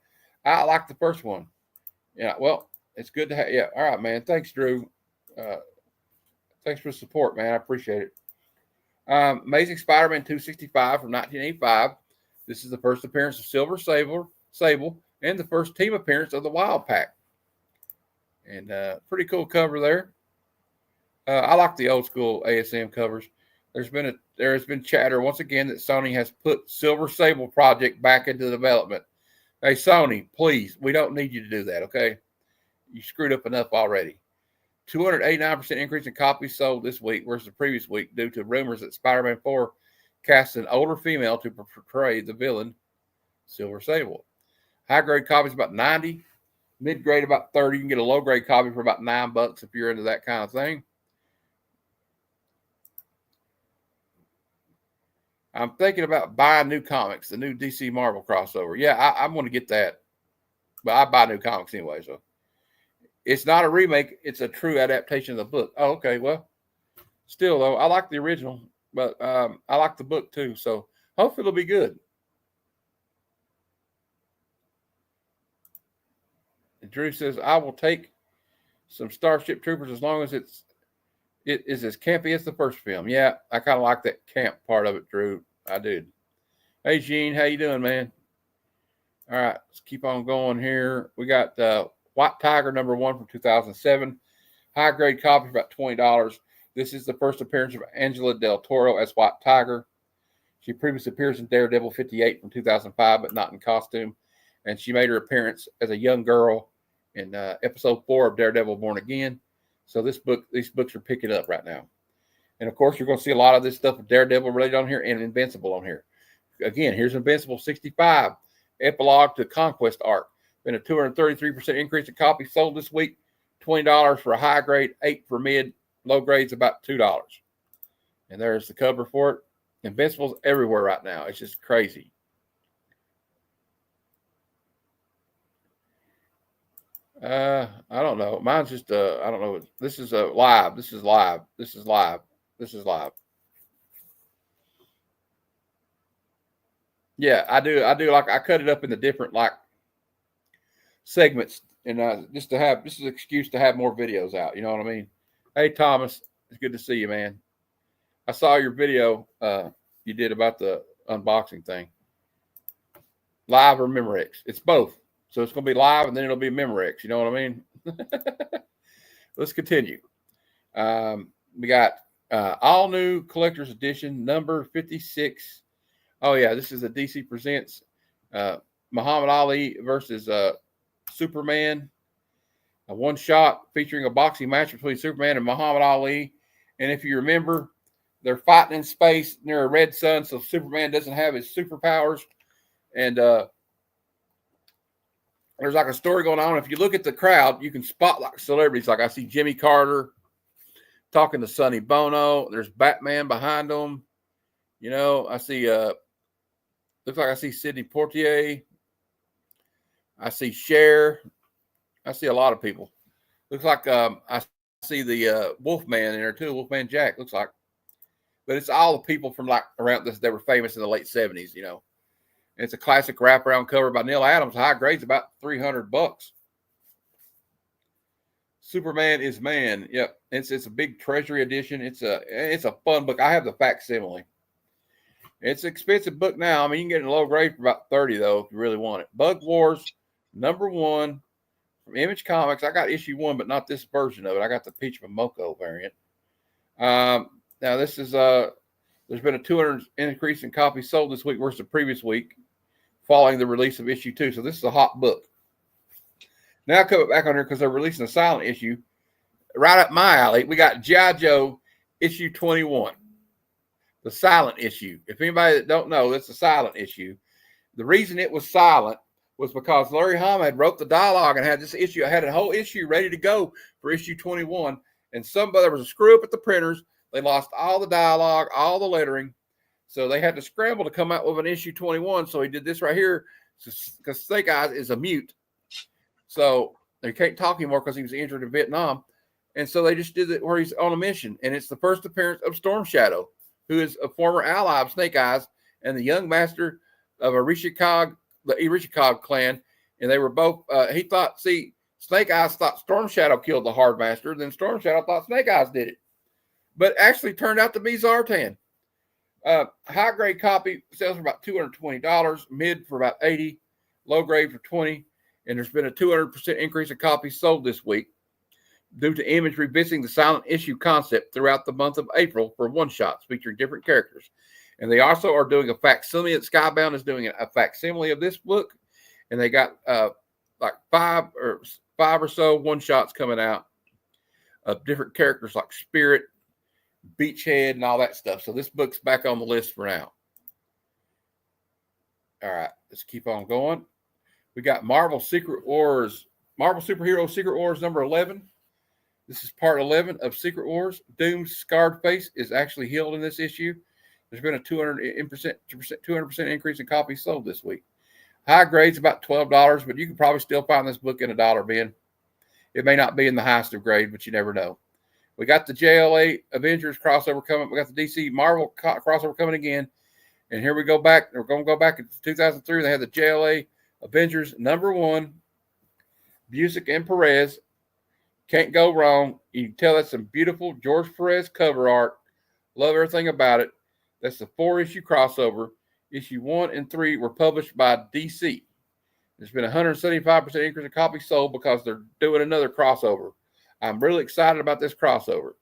S1: I like the first one. Yeah, well, it's good to have. Yeah, all right, man. Thanks, Drew. Thanks for the support, man. I appreciate it. Amazing Spider-Man 265 from 1985. This is the first appearance of Silver Sable, and the first team appearance of the Wild Pack. And pretty cool cover there. I like the old school ASM covers. there has been chatter once again that Sony has put Silver Sable project back into development. Hey, Sony, please, we don't need you to do that, okay? You screwed up enough already. 289% increase in copies sold this week versus the previous week due to rumors that Spider-Man 4 cast an older female to portray the villain, Silver Sable. High-grade copies about 90, mid-grade about 30. You can get a low-grade copy for about $9 if you're into that kind of thing. I'm thinking about buying new comics, the new DC Marvel crossover. Yeah, I'm going to get that. But I buy new comics anyway, so. It's not a remake. It's a true adaptation of the book. Oh, okay. Well, still, though, I like the original, but I like the book, too. So hopefully it'll be good. And Drew says, I will take some Starship Troopers as long as it is as campy as the first film. Yeah, I kind of like that camp part of it, Drew. I did. Hey, Gene, how you doing, man? All right, let's keep on going here. We got White Tiger #1 from 2007. High-grade copy for about $20. This is the first appearance of Angela Del Toro as White Tiger. She previously appears in Daredevil 58 from 2005, but not in costume. And she made her appearance as a young girl in episode 4 of Daredevil Born Again. So these books are picking up right now. And, of course, you're going to see a lot of this stuff with Daredevil related on here and Invincible on here. Again, here's Invincible 65, Epilogue to Conquest arc. Been a 233% increase in copies sold this week. $20 for a high grade, $8 for mid. Low grade's about $2. And there's the cover for it. Invincible's everywhere right now. It's just crazy. I don't know. Mine's just I don't know. This is live. This is live. This is live. This is live. Yeah, I do. Like I cut it up into different like segments, and just to have this is an excuse to have more videos out. You know what I mean? Hey, Thomas, it's good to see you, man. I saw your video you did about the unboxing thing. Live or Memorex? It's both. So it's going to be live, and then it'll be Memorex. You know what I mean? Let's continue. We got all new collector's edition number 56. Oh yeah, this is a DC Presents Muhammad Ali versus Superman, a one shot featuring a boxing match between Superman and Muhammad Ali. And if you remember, they're fighting in space near a red sun, so Superman doesn't have his superpowers. And there's like a story going on. If you look at the crowd, you can spot like celebrities. Like I see Jimmy Carter talking to Sonny Bono. There's Batman behind them. You know, I see looks like I see Sidney Poitier. I see Cher. I see a lot of people. Looks like I see the Wolfman in there too. Wolfman Jack looks like. But it's all the people from like around this that were famous in the late 70s, you know. And it's a classic wraparound cover by Neil Adams. High grade's about $300. Superman is Man. Yep. It's a big treasury edition. It's a fun book. I have the facsimile. It's an expensive book now. I mean, you can get it in low grade for about $30 though if you really want it. Bug Wars #1 from Image Comics. I got issue 1, but not this version of it. I got the Peach Momoko variant. Now this is there's been a 200 increase in copies sold this week versus the previous week, following the release of issue 2. So this is a hot book. Now I come back on here because they're releasing a silent issue right up my alley. We got G.I. Joe issue 21, the silent issue. If anybody that don't know, that's a silent issue. The reason it was silent was because Larry Hama had wrote the dialogue and had this issue. I had a whole issue ready to go for issue 21, and there was a screw up at the printers. They lost all the dialogue, all the lettering. So they had to scramble to come out with an issue 21. So he did this right here because Snake Eyes is a mute. So they can't talk anymore because he was injured in Vietnam. And so they just did it where he's on a mission. And it's the first appearance of Storm Shadow, who is a former ally of Snake Eyes and the young master of the Irishikog clan. And they were both, Snake Eyes thought Storm Shadow killed the Hard Master. Then Storm Shadow thought Snake Eyes did it. But actually turned out to be Zartan. High grade copy sells for about $220, mid for about $80, low grade for $20, and there's been a 200% increase in copies sold this week. due to Image revisiting the silent issue concept throughout the month of April for one-shots featuring different characters. And they also are doing a facsimile. Skybound is doing a facsimile of this book, and they got like five or so one-shots coming out of different characters like Spirit, Beachhead, and all that stuff. So this book's back on the list for now. All right, let's keep on going. We got Marvel Superhero Secret Wars number 11. This is part 11 of Secret Wars. Doom's scarred face is actually healed in this issue. There's been a 200% increase in copies sold this week. High grade's about $12, but you can probably still find this book in a dollar bin. It may not be in the highest of grade, but you never know. We got the JLA Avengers crossover coming. We got the DC Marvel crossover coming again. And here we go back. We're going to go back to 2003. They had the JLA Avengers number 1. Busick and Perez. Can't go wrong. You can tell that's some beautiful George Perez cover art. Love everything about it. That's the 4-issue crossover. Issue 1 and 3 were published by DC. There's been a 175% increase in copies sold because they're doing another crossover. I'm really excited about this crossover.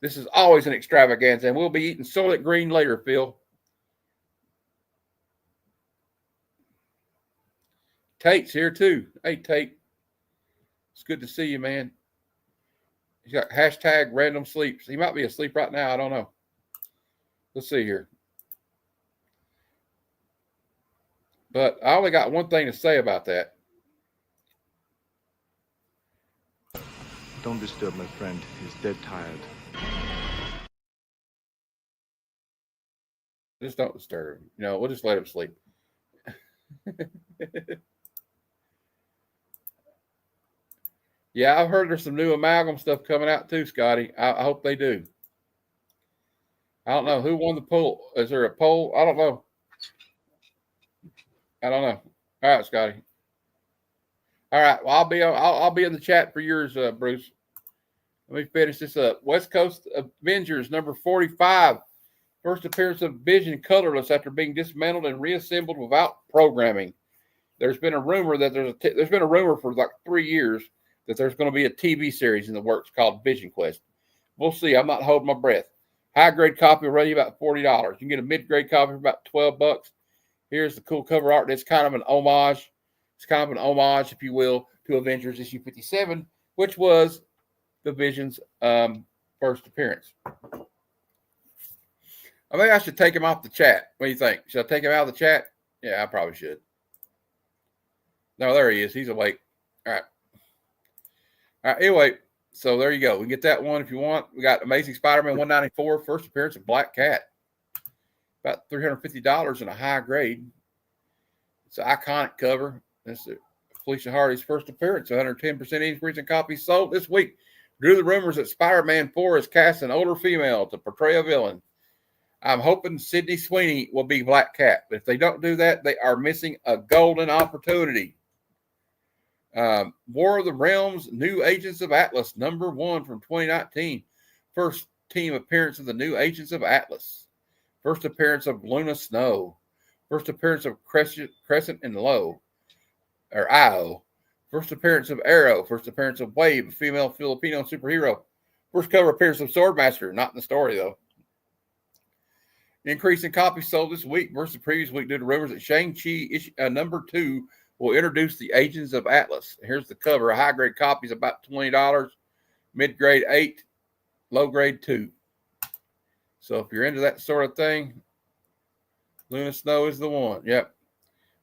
S1: This is always an extravaganza, and we'll be eating Soylent Green later, Phil. Tate's here too. Hey, Tate. It's good to see you, man. He's got hashtag random sleeps. He might be asleep right now. I don't know. Let's see here. But I only got one thing to say about that.
S4: Don't disturb my friend. He's dead tired.
S1: Just don't disturb him. We'll just let him sleep. Yeah, I've heard there's some new amalgam stuff coming out too, Scotty. I hope they do. I don't know who won the poll. Is there a poll? I don't know. All right, Scotty. All right. Well, I'll be in the chat for yours, Bruce. Let me finish this up. West Coast Avengers number 45. First appearance of Vision colorless after being dismantled and reassembled without programming. There's been a rumor that there's been a rumor for like 3 years that there's going to be a TV series in the works called Vision Quest. We'll see. I'm not holding my breath. High grade copy will run you about $40. You can get a mid grade copy for about $12. Here's the cool cover art. It's kind of an homage. It's kind of an homage, if you will, to Avengers issue 57, which was the Vision's first appearance. I think I should take him off the chat. What do you think? Should I take him out of the chat? Yeah, I probably should. No, there he is. He's awake. All right. Anyway, so there you go. We can get that one if you want. We got Amazing Spider-Man 194, first appearance of Black Cat. About $350 in a high grade. It's an iconic cover. This is Felicia Hardy's first appearance. 110% increase in copies sold this week. Drew the rumors that Spider-Man 4 is cast an older female to portray a villain. I'm hoping Sydney Sweeney will be Black Cat. But if they don't do that, they are missing a golden opportunity. War of the Realms, New Agents of Atlas, number 1 from 2019. First team appearance of the New Agents of Atlas. First appearance of Luna Snow. First appearance of Crescent and Low, or IO. First appearance of Arrow. First appearance of Wave, a female Filipino superhero. First cover appearance of Swordmaster, not in the story though. Increase in copies sold this week versus the previous week due to rumors that Shang-Chi number 2 will introduce the Agents of Atlas. Here's the cover. A high grade copy is about $20, mid grade $8, low grade $2. So if you're into that sort of thing, Luna Snow is the one. Yep.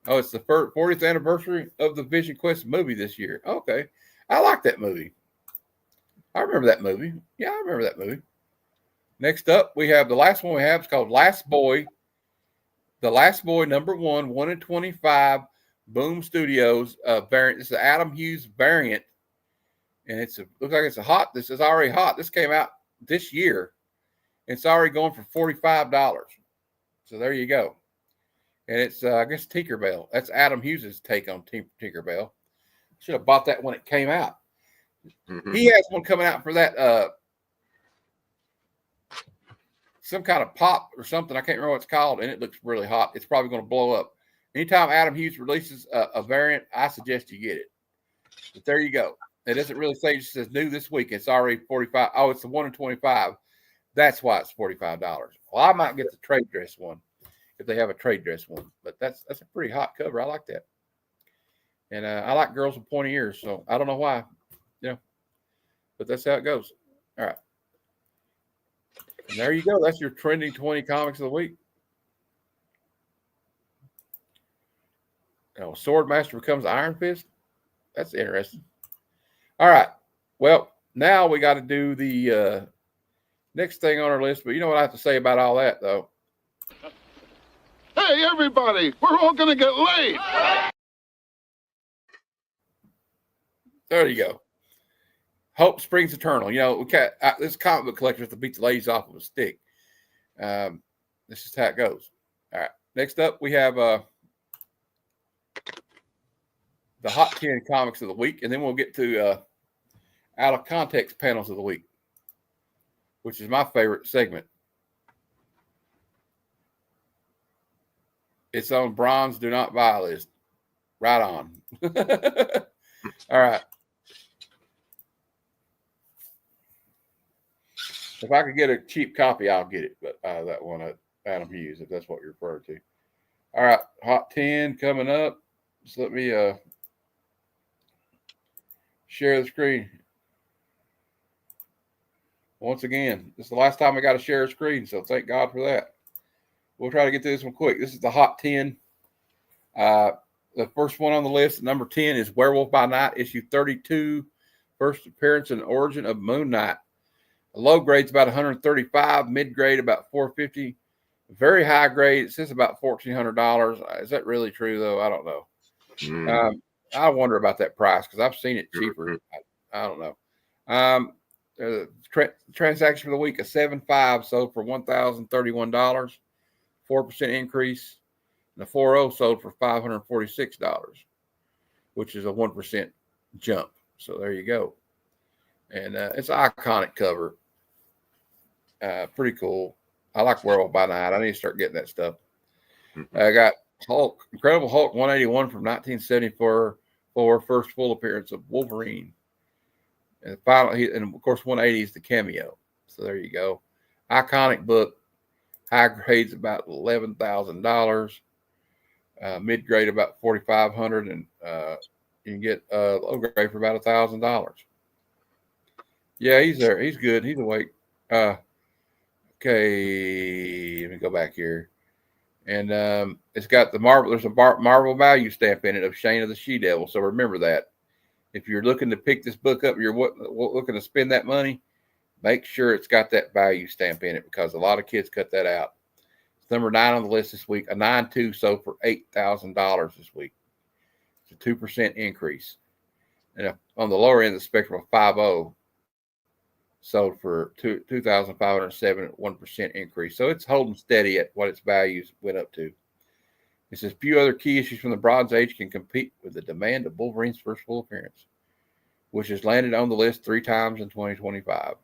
S1: Oh, it's the 40th anniversary of the Vision Quest movie this year. Okay. I like that movie. I remember that movie. Yeah, I remember that movie. Next up, we have the last one we have. It's called Last Boy. The Last Boy, number 1 in 25, Boom Studios variant. It's the Adam Hughes variant. And looks like it's this is already hot. This came out this year. It's already going for $45. So there you go. And it's, I guess, Tinkerbell. That's Adam Hughes' take on Tinkerbell. Should have bought that when it came out. Mm-hmm. He has one coming out for that, some kind of pop or something. I can't remember what it's called, and it looks really hot. It's probably going to blow up. Anytime Adam Hughes releases a variant, I suggest you get it. But there you go. It doesn't really say, it just says new this week. It's already 45. Oh, it's the 1 in 25. That's why it's $45. Well, I might get the trade dress one if they have a trade dress one, but that's a pretty hot cover. I like that. And I like girls with pointy ears, so I don't know why, but that's how it goes. All right. And there you go. That's your trending 20 comics of the week. Oh, Swordmaster becomes Iron Fist. That's interesting. All right. Well, now we got to do the next thing on our list. But you know what I have to say about all that, though?
S5: Hey, everybody, we're all going to get laid.
S1: There you go. Hope springs eternal. This comic book collector has to beat the ladies off with a stick. This is how it goes. All right. Next up, we have the Hot 10 comics of the week, and then we'll get to out of context panels of the week, which is my favorite segment. It's on Bronze Do Not Buy list. Right on. All right. If I could get a cheap copy, I'll get it. But that one at Adam Hughes, if that's what you're referring to. All right. Hot 10 coming up. Just let me share the screen. Once again, this is the last time I got to share a screen, so thank God for that. We'll try to get through this one quick. This is the Hot 10. The first one on the list, number 10, is Werewolf by Night, issue 32, first appearance and origin of Moon Knight. The low grade's about 135, mid grade about 450, very high grade. It says about $1,400. Is that really true though? I don't know. I wonder about that price because I've seen it cheaper. I don't know. Transaction for the week, a 7.5 sold for $1,031, 4% increase. And the 4.0 sold for $546, which is a 1% jump. So there you go. And it's an iconic cover. Pretty cool. I like Werewolf by Night. I need to start getting that stuff. I got Hulk, Incredible Hulk 181 from 1974 for first full appearance of Wolverine. And finally, and of course, 180 is the cameo. So there you go. Iconic book. High grades about $11,000. Mid grade about $4,500, and you can get low grade for about $1,000. Yeah, he's there. He's good. He's awake. Okay, let me go back here. And it's got the Marvel. There's a Marvel value stamp in it of Shane of the She-Devil. So remember that. If you're looking to pick this book up, you're looking to spend that money, make sure it's got that value stamp in it because a lot of kids cut that out. It's number 9 on the list this week. A 9.2 sold for $8,000 this week. It's a 2% increase. And on the lower end of the spectrum, a 5.0 sold for $2,507, 1% increase. So it's holding steady at what its values went up to. It says few other key issues from the Bronze Age can compete with the demand of Wolverine's first full appearance, which has landed on the list 3 times in 2025.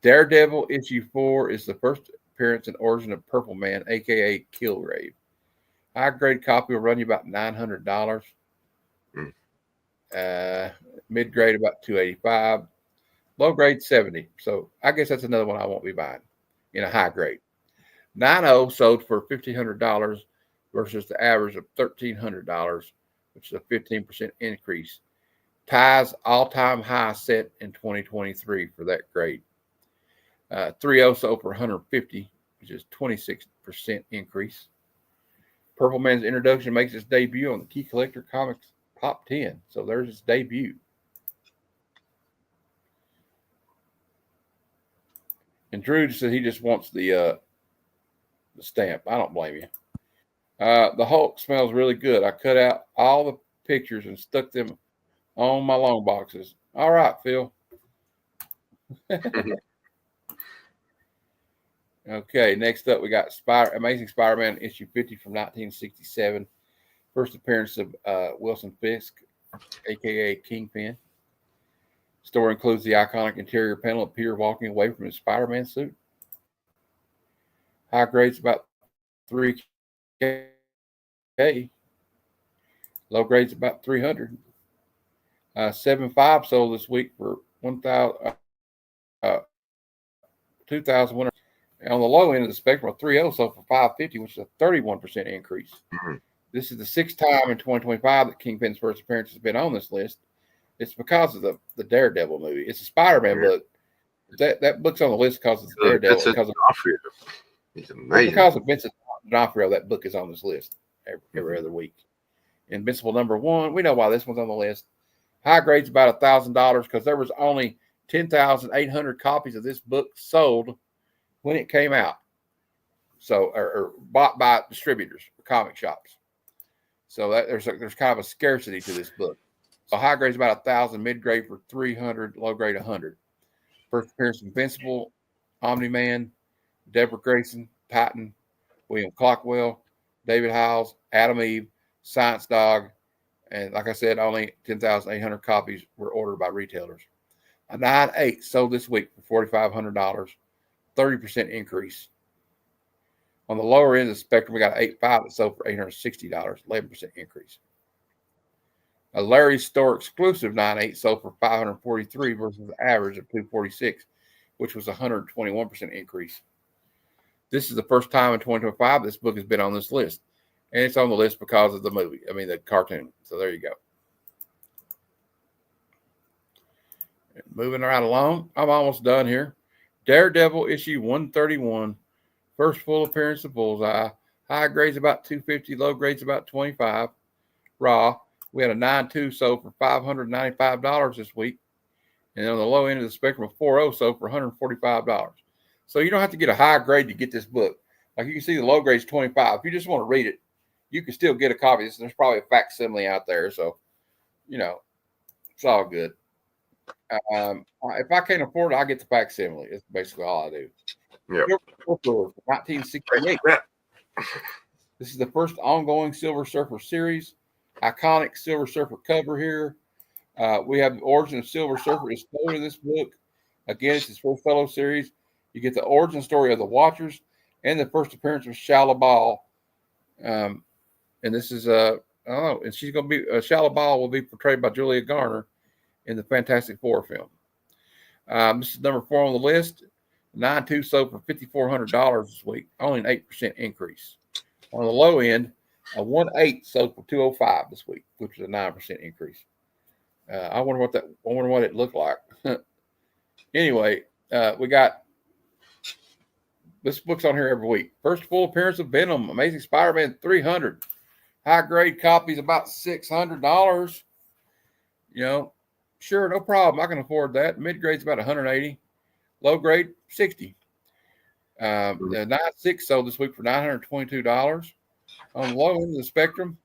S1: Daredevil issue 4 is the first appearance and origin of Purple Man, aka Killgrave. High grade copy will run you about $900. Mid grade about $285. Low grade $70. So I guess that's another one I won't be buying in a high grade. 9.0 sold for $1,500 versus the average of $1,300, which is a 15% increase. Ties all-time high set in 2023 for that grade. 3.0 sold for $150, which is 26% increase. Purple Man's introduction makes its debut on the Key Collector Comics Top 10. So there's its debut. And Drew said he just wants the stamp. I don't blame you. The Hulk smells really good. I cut out all the pictures and stuck them on my long boxes. All right, Phil. Okay, next up we got Amazing Spider-Man issue 50 from 1967. First appearance of Wilson Fisk, a.k.a. Kingpin. Story includes the iconic interior panel of Peter walking away from his Spider-Man suit. High grades about $3K. Low grades about $300. 7.5 sold this week for 1,000, 2,000. On the low end of the spectrum, a 3.0 sold for 550, which is a 31% increase.
S3: Mm-hmm.
S1: This is the sixth time in 2025 that Kingpin's first appearance has been on this list. It's because of the Daredevil movie. It's a Spider-Man book. That book's on the list because it's Daredevil. Because of,
S3: he's amazing.
S1: Because of Vincent D'Onofrio, that book is on this list every other week. Invincible #1, we know why this one's on the list. High grade's about $1,000 because there was only 10,800 copies of this book sold when it came out. So, or bought by distributors or comic shops. So that there's kind of a scarcity to this book. So high grade's about 1,000, mid grade for 300, low grade 100. First appearance of Invincible, Omni-Man, Deborah Grayson, Titan, William Clockwell, David Hiles, Adam Eve, Science Dog, and like I said, only 10,800 copies were ordered by retailers. A 9.8 sold this week for $4,500, 30% increase. On the lower end of the spectrum, we got an 8.5 that sold for $860, 11% increase. A Larry's Store exclusive 9.8 sold for $543 versus the average of $246, which was a 121% increase. This is the first time in 2025 this book has been on this list. And it's on the list because of the cartoon. So there you go. And moving right along, I'm almost done here. Daredevil issue 131. First full appearance of Bullseye. High grades about 250, low grades about 25. Raw. We had a 9.2 sold for $595 this week. And on the low end of the spectrum, a 4.0 sold for $145. So you don't have to get a high grade to get this book. Like you can see the low grade is 25. If you just want to read it, you can still get a copy. There's probably a facsimile out there. So, it's all good. If I can't afford it, I'll get the facsimile. That's basically all I do.
S3: Yeah.
S1: 1968. This is the first ongoing Silver Surfer series. Iconic Silver Surfer cover here. We have the origin of Silver Surfer is told in this book. Again, it's his first fellow series. You get the origin story of the Watchers and the first appearance of Shala Bal. And this is and she's going to be Shala Bal will be portrayed by Julia Garner in the Fantastic Four film. This is number 4 on the list. 9.2 sold for $5,400 this week, only an 8% increase. On the low end, a 1.8 sold for $205 this week, which is a 9% increase. I wonder what it looked like. Anyway, we got this book's on here every week. First full appearance of Venom, Amazing Spider-Man 300. High grade copies about $600. Sure, no problem. I can afford that. Mid grade's about 180. Low grade, 60. The 9.6 sold this week for $922. On the low end of the spectrum,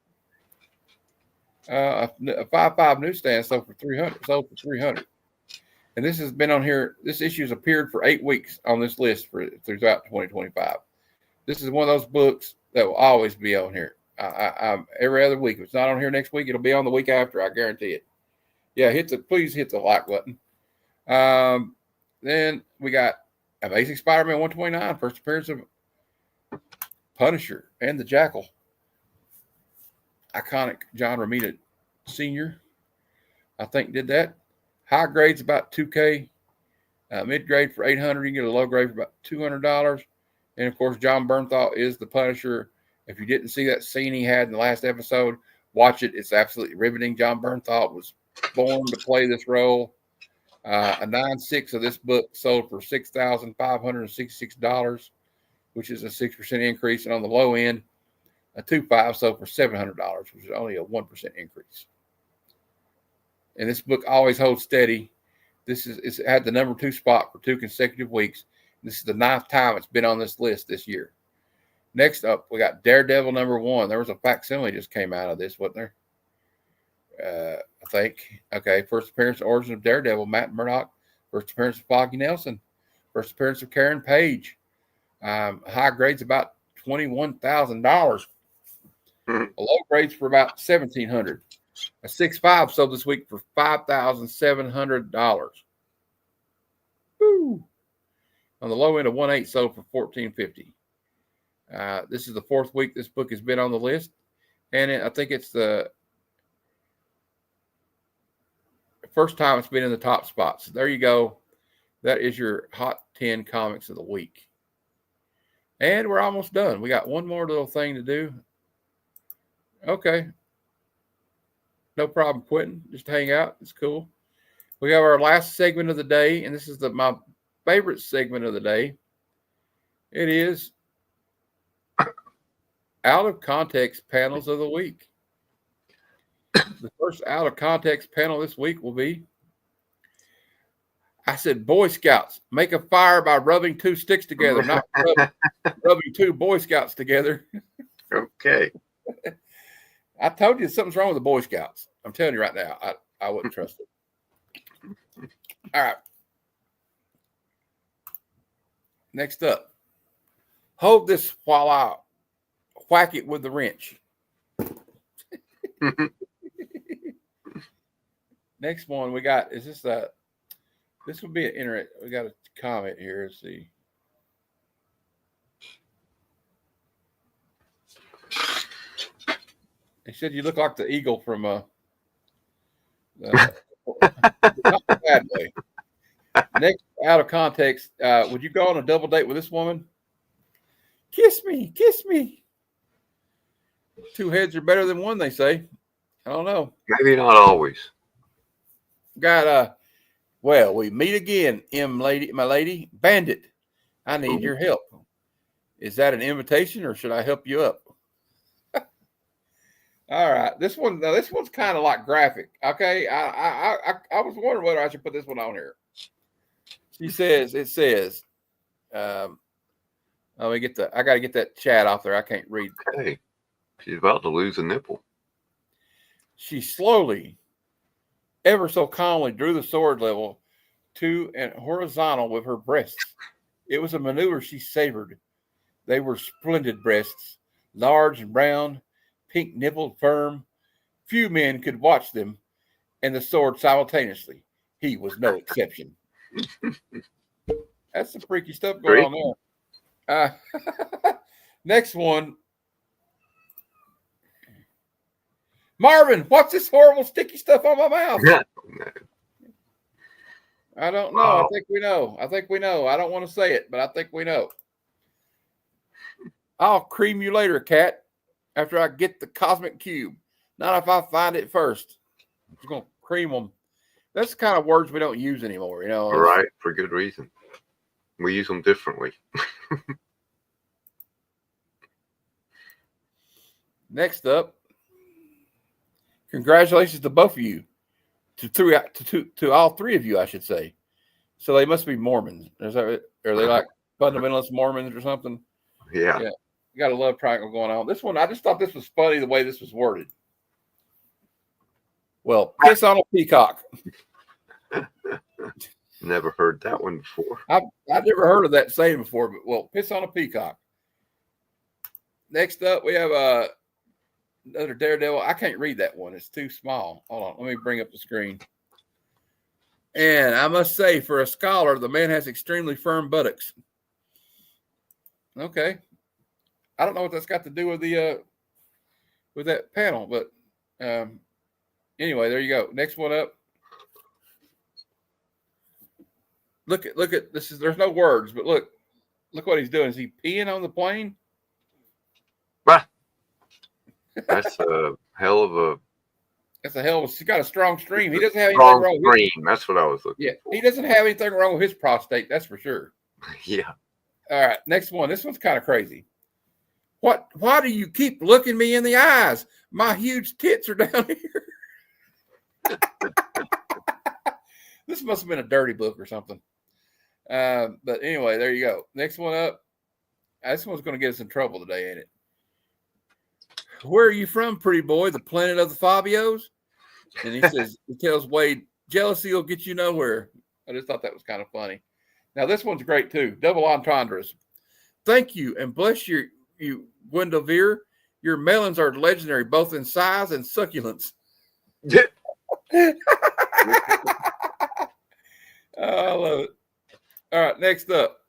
S1: a 5.5 newsstand sold for $300. And this has been on here. This issue has appeared for 8 weeks on this list throughout 2025. This is one of those books that will always be on here. Every other week. If it's not on here next week, it'll be on the week after. I guarantee it. Yeah, please hit the like button. Then we got Amazing Spider-Man 129, first appearance of Punisher and the Jackal. Iconic John Romita Sr., I think, did that. High grade's about $2K. Mid grade for $800. You can get a low grade for about $200. And, of course, John Bernthal is the Punisher. If you didn't see that scene he had in the last episode, watch it. It's absolutely riveting. John Bernthal was born to play this role. A 9.6 of this book sold for $6,566, which is a 6% increase. And on the low end, a 2.5 sold for $700, which is only a 1% increase. And this book always holds steady. It's had the number 2 spot for 2 consecutive weeks. This is the 9th time it's been on this list this year. Next up, we got Daredevil #1. There was a facsimile just came out of this, wasn't there? I think. Okay, first appearance of Origin of Daredevil, Matt Murdock. First appearance of Foggy Nelson. First appearance of Karen Page. High grades about $21,000. Low grades for about $1,700. A 6.5 sold this week for $5,700. Woo! On the low end, of 1.8 sold for $1,450. This is the 4th week this book has been on the list, and I think it's the First time it's been in the top spots. So there you go. That is your Hot 10 Comics of the Week. And we're almost done. We got one more little thing to do. Okay. No problem, Quentin. Just hang out. It's cool. We have our last segment of the day, and this is my favorite segment of the day. It is Out of Context Panels of the Week. The first Out of Context panel this week will be, I said, Boy Scouts, make a fire by rubbing two sticks together, not rubbing two Boy Scouts together.
S3: Okay.
S1: I told you something's wrong with the Boy Scouts. I'm telling you right now, I wouldn't trust it. All right. Next up, hold this while I whack it with the wrench. Next one we got is this would be an internet. We got a comment here. Let's see. They said you look like the eagle from not a bad way. Next, Out of Context, would you go on a double date with this woman? Kiss me, kiss me. Two heads are better than one, they say. I don't know.
S3: Maybe not always.
S1: Got well, we meet again, my lady. Bandit, I need your help. Is that an invitation or should I help you up? All right. This one's kind of like graphic. Okay. I was wondering whether I should put this one on here. It says, let me I got to get that chat off there. I can't read.
S3: Okay. She's about to lose a nipple.
S1: She slowly, ever so calmly drew the sword level to and horizontal with her breasts. It was a maneuver she savored. They were splendid breasts, large and round, pink nippled, firm. Few men could watch them and the sword simultaneously. He was no exception. That's some freaky stuff going on there. Next one. Marvin, what's this horrible sticky stuff on my mouth? I don't know. I think we know. I don't want to say it, but I think we know. I'll cream you later, Cat, after I get the cosmic cube. Not if I find it first. I'm just going to cream them. That's the kind of words we don't use anymore, you know.
S3: Right, for good reason. We use them differently.
S1: Next up, congratulations to both of you, to all three of you, I should say. So they must be Mormons. Are they like fundamentalist Mormons or something?
S3: Yeah.
S1: You got a love triangle going on. This one, I just thought this was funny the way this was worded. Well, piss on a peacock.
S3: Never heard that one before.
S1: I've never heard of that saying before, but well, piss on a peacock. Next up, we have another Daredevil. I can't read that one. It's too small. Hold on. Let me bring up the screen. And I must say, for a scholar, the man has extremely firm buttocks. Okay. I don't know what that's got to do with the with that panel, but anyway, there you go. Next one up. Look at this. There's no words, but look what he's doing. Is he peeing on the plane?
S3: That's a hell of a.
S1: That's a hell of a. He's got a strong stream. He doesn't have anything
S3: Strong
S1: wrong.
S3: stream. That's what I was looking.
S1: Yeah, he doesn't have anything wrong with his prostate. That's for sure.
S3: Yeah.
S1: All right, next one. This one's kind of crazy. What? Why do you keep looking me in the eyes? My huge tits are down here. This must have been a dirty book or something. But anyway, there you go. Next one up. This one's going to get us in trouble today, ain't it? Where are you from, pretty boy? The planet of the Fabios? And he tells Wade, jealousy will get you nowhere. I just thought that was kind of funny. Now, this one's great, too. Double entendres. Thank you, and bless you, Gwendolyn. Your melons are legendary, both in size and succulence.
S3: Yeah.
S1: I love it. All right, next up.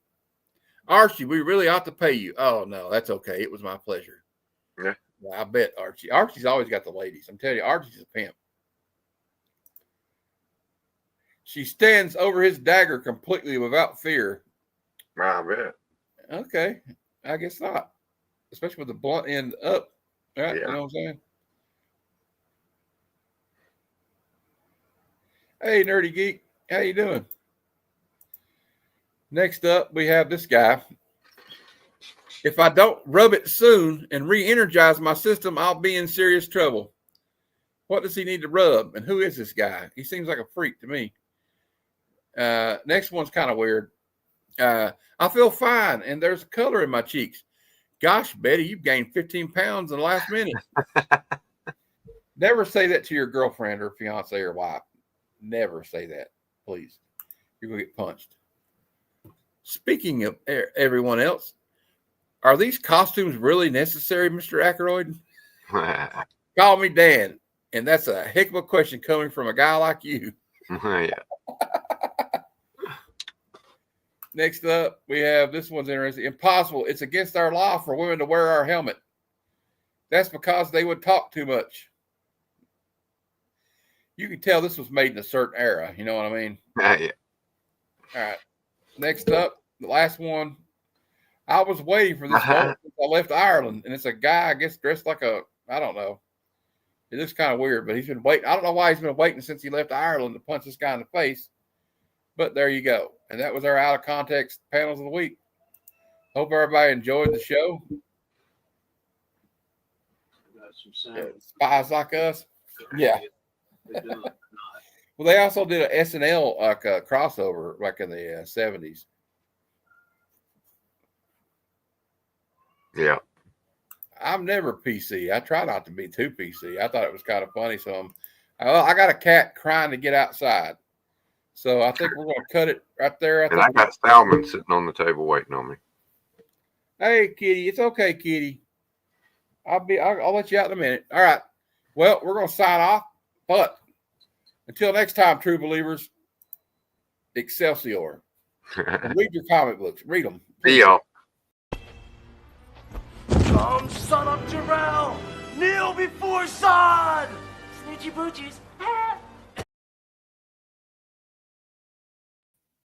S1: Archie, we really ought to pay you. Oh, no, that's okay. It was my pleasure.
S3: Yeah.
S1: I bet Archie. Archie's always got the ladies. I'm telling you, Archie's a pimp. She stands over his dagger completely without fear.
S3: I bet.
S1: Okay, I guess not. Especially with the blunt end up. Right?
S3: Yeah.
S1: You know what I'm saying? Hey, Nerdy Geek. How you doing? Next up, we have this guy. If I don't rub it soon and re-energize my system, I'll be in serious trouble. What does he need to rub? And who is this guy? He seems like a freak to me. Next one's kind of weird. I feel fine, and there's color in my cheeks. Gosh, Betty, you've gained 15 pounds in the last minute. Never say that to your girlfriend or fiance or wife. Never say that, please. You're going to get punched. Speaking of everyone else, are these costumes really necessary, Mr. Aykroyd? Call me Dan, and that's a heck of a question coming from a guy like you.
S3: Yeah.
S1: Next up, we have this one's interesting. Impossible. It's against our law for women to wear our helmet. That's because they would talk too much. You can tell this was made in a certain era. You know what I mean?
S3: Yeah.
S1: All right. Next up, the last one. I was waiting for this moment since I left Ireland, and it's a guy, I guess, dressed like I don't know. It looks kind of weird, but he's been waiting. I don't know why he's been waiting since he left Ireland to punch this guy in the face. But there you go. And that was our out of context panels of the week. Hope everybody enjoyed the show. Spies like us. Yeah. Well, they also did an SNL like a crossover back in the 70s.
S3: Yeah.
S1: I'm never PC. I try not to be too PC. I thought it was kind of funny. So I got a cat crying to get outside. So I think we're going to cut it right there.
S3: I got Salmon sitting on the table waiting on me.
S1: Hey, kitty. It's okay, kitty. I'll let you out in a minute. All right. Well, we're going to sign off. But until next time, true believers, Excelsior. Read your comic books. Read them.
S3: See y'all.
S6: Come, son of Jarrell! Kneel before Zod! Snitchy boochies.